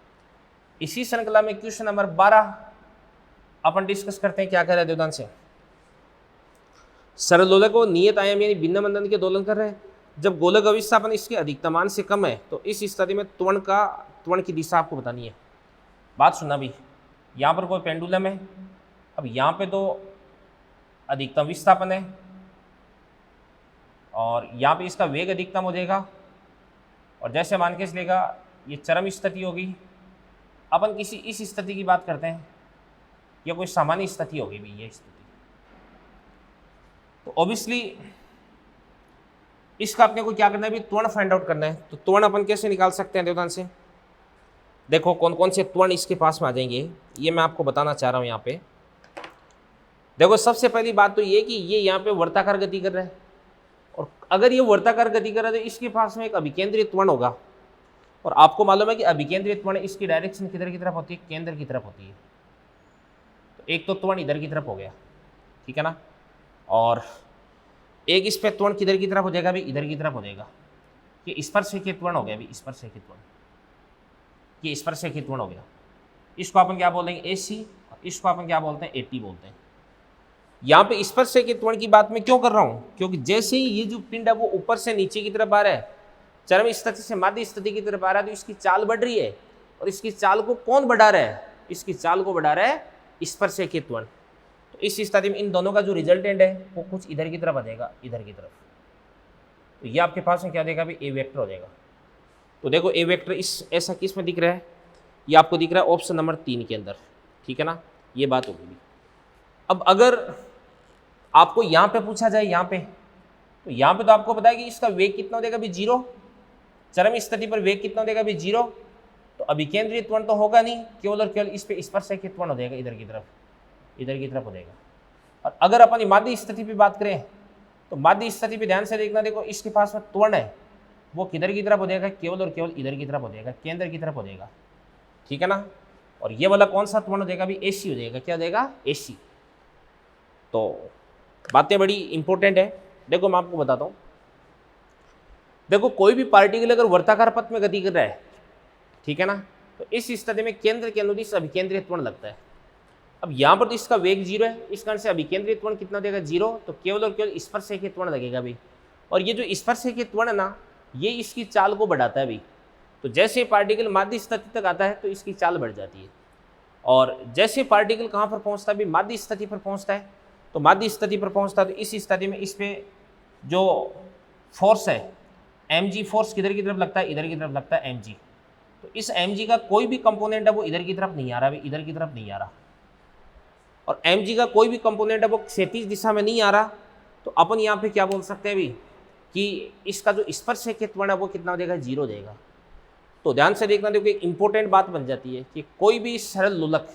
Speaker 1: इसी श्रृंखला में क्वेश्चन नंबर 12 अपन डिस्कस करते हैं। क्या कह रहे हैं देवदान से, सरलोलक को नियत आयाम यानी भिन्न मंदन के दोलन कर रहे हैं। जब गोलक अविस्थापन इसके अधिकतमान से कम है तो इस स्थिति में त्वरण की दिशा आपको बतानी है। बात सुनना भी, यहाँ पर कोई पेंडुलम है, अब यहाँ पे तो अधिकतम विस्थापन है और यहाँ पे इसका वेग अधिकतम हो जाएगा, और जैसे मान के चलेगा ये चरम स्थिति होगी। अपन किसी इस स्थिति की बात करते हैं या कोई सामान्य स्थिति होगी भी ये स्थिति, तो ऑब्वियसली इसका अपने को क्या करना है भी, त्वरण फाइंड आउट करना है। तो त्वरण अपन कैसे निकाल सकते हैं देवदान से, देखो कौन कौन से त्वरण इसके पास में आ जाएंगे ये मैं आपको बताना चाह रहा हूँ। यहाँ पे देखो सबसे पहली बात तो ये कि ये यहाँ पे वर्ताकार गति कर रहा है, और अगर ये वर्ताकार गति कर रहा है तो इसके पास में एक अभिकेंद्रित त्वरण होगा, और आपको मालूम है कि अभिकेंद्रित त्वरण इसकी डायरेक्शन किधर की तरफ होती है, केंद्र की तरफ होती है। तो एक तो त्वरण इधर की तरफ हो गया, ठीक है ना, और एक इस पे त्वरण किधर की तरफ हो जाएगा भी, इधर की तरफ हो जाएगा। ये स्पर्शरेखीय त्वरण हो गया भी, स्पर्शरेखीय त्वरण, ये स्पर्शरेखीय त्वरण हो गया। इसको अपन क्या बोलेंगे, AC, और इसको अपन क्या बोलते हैं, AT बोलते हैं। यहाँ पे स्पर्शरेखीय त्वरण की बात मैं क्यों कर रहा हूँ, क्योंकि जैसे ही ये जो पिंड है वो ऊपर से नीचे की तरफ आ रहा है, चरम स्थिति से माध्य स्थिति की तरफ आ रहा है, तो इसकी चाल बढ़ रही है, और इसकी चाल को कौन बढ़ा रहा है, इसकी चाल को बढ़ा रहा है स्पर्शरेखीय त्वरण। तो इस स्थिति में इन दोनों का जो रिजल्टेंट है वो कुछ इधर की तरफ आ जाएगा, इधर की तरफ। तो ये आपके पास में क्या देगा भी, A वेक्टर हो जाएगा। तो देखो A वेक्टर इस ऐसा किस में दिख रहा है, ये आपको दिख रहा है ऑप्शन नंबर 3 के अंदर, ठीक है ना, ये बात होगी। अब अगर आपको यहाँ पे पूछा जाए, यहाँ पे तो यहाँ पे तो आपको पता है कि इसका वेग कितना हो जाएगा भी, 0। चरम स्थिति पर वेग कितना हो जाएगा भी, 0। तो अभिकेंद्रित त्वरण तो होगा नहीं, केवल और केवल इस पे स्पर्शरेखीय त्वरण हो जाएगा, इधर की तरफ, इधर की तरफ हो जाएगा। और अगर अपन माध्य स्थिति पे बात करें तो माध्य स्थिति पे ध्यान से देखना, देखो इसके पास में त्वरण है वो किधर की तरफ हो जाएगा, केवल और केवल इधर की तरफ हो जाएगा, केंद्र की तरफ हो जाएगा, ठीक है ना। और ये वाला कौन सा त्वरण हो जाएगा भी, AC हो जाएगा। क्या हो जाएगा, AC। तो बातें बड़ी इंपॉर्टेंट है। देखो मैं आपको बताता हूँ, देखो कोई भी पार्टिकल अगर वर्ताकार पथ में गति कर रहा है, ठीक है ना, तो इस स्थिति में केंद्र के अनुदिश अभिकेंद्रित त्वरण लगता है। अब यहाँ पर तो इसका वेग 0 है, इस कारण से अभिकेंद्रित त्वरण कितना देगा, 0। तो केवल और केवल स्पर्शरेखीय त्वरण लगेगा भी, और ये जो स्पर्शरेखीय त्वरण है ना, ये इसकी चाल को बढ़ाता है भी। तो जैसे पार्टिकल माध्य स्थिति तक आता है तो इसकी चाल बढ़ जाती है, और जैसे पार्टिकल कहाँ पर पहुँचता है भी, माध्य स्थिति पर पहुँचता है। तो माध्य स्थिति पर पहुँचता है तो इस स्थिति में इस पे जो फोर्स है mg फोर्स किधर की तरफ लगता है, इधर की तरफ लगता है mg। तो इस mg का कोई भी कंपोनेंट है वो इधर की तरफ नहीं आ रहा, इधर की तरफ नहीं आ रहा, और mg का कोई भी कंपोनेंट है वो क्षैतिज दिशा में नहीं आ रहा। तो अपन यहाँ पे क्या बोल सकते हैं अभी कि इसका जो स्पर्शरेखीय त्वरण है वो कितना हो जाएगा, 0 हो जाएगा। तो ध्यान से देखना, देखो एक इंपॉर्टेंट बात बन जाती है कि कोई भी सरल लोलक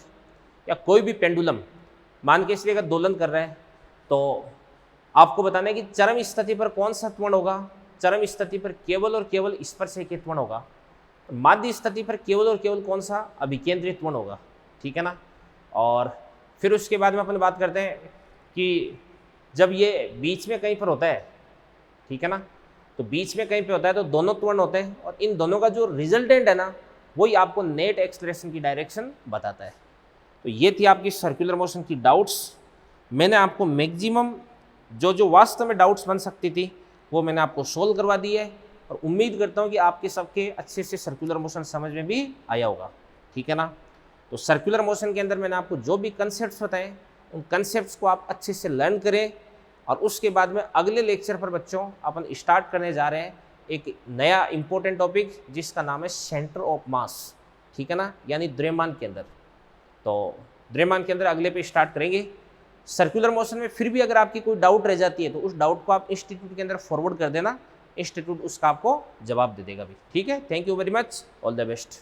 Speaker 1: या कोई भी पेंडुलम मान के इसलिए अगर दोलन कर रहा है तो आपको बताना है कि चरम स्थिति पर कौन सा त्वरण होगा, चरम स्थिति पर केवल और केवल स्पर्शरेखीय त्वरण होगा, माध्य स्थिति पर केवल और केवल कौन सा, अभिकेंद्रित त्वरण होगा, ठीक है ना। और फिर उसके बाद में अपन बात करते हैं कि जब ये बीच में कहीं पर होता है, ठीक है ना, तो बीच में कहीं पे होता है तो दोनों त्वरण होते हैं, और इन दोनों का जो रिजल्टेंट है ना वही आपको नेट एक्सलेरेशन की डायरेक्शन बताता है। तो ये थी आपकी सर्कुलर मोशन की डाउट्स। मैंने आपको मैक्सिमम जो वास्तव में डाउट्स बन सकती थी वो मैंने आपको सोल्व करवा दी है, और उम्मीद करता हूँ कि आपके सबके अच्छे से सर्कुलर मोशन समझ में भी आया होगा, ठीक है ना। तो सर्कुलर मोशन के अंदर मैंने आपको जो भी कंसेप्ट्स बताए उन कंसेप्ट्स को आप अच्छे से लर्न करें, और उसके बाद में अगले लेक्चर पर बच्चों अपन स्टार्ट करने जा रहे हैं एक नया इंपॉर्टेंट टॉपिक जिसका नाम है सेंटर ऑफ मास, ठीक है ना, यानी द्रव्यमान के अंदर। तो द्रव्यमान के अंदर अगले पे स्टार्ट करेंगे। सर्कुलर मोशन में फिर भी अगर आपकी कोई डाउट रह जाती है तो उस डाउट को आप इंस्टीट्यूट के अंदर फॉरवर्ड कर देना, इंस्टीट्यूट उसका आपको जवाब दे देगा भी, ठीक है। Thank you very much, all the best.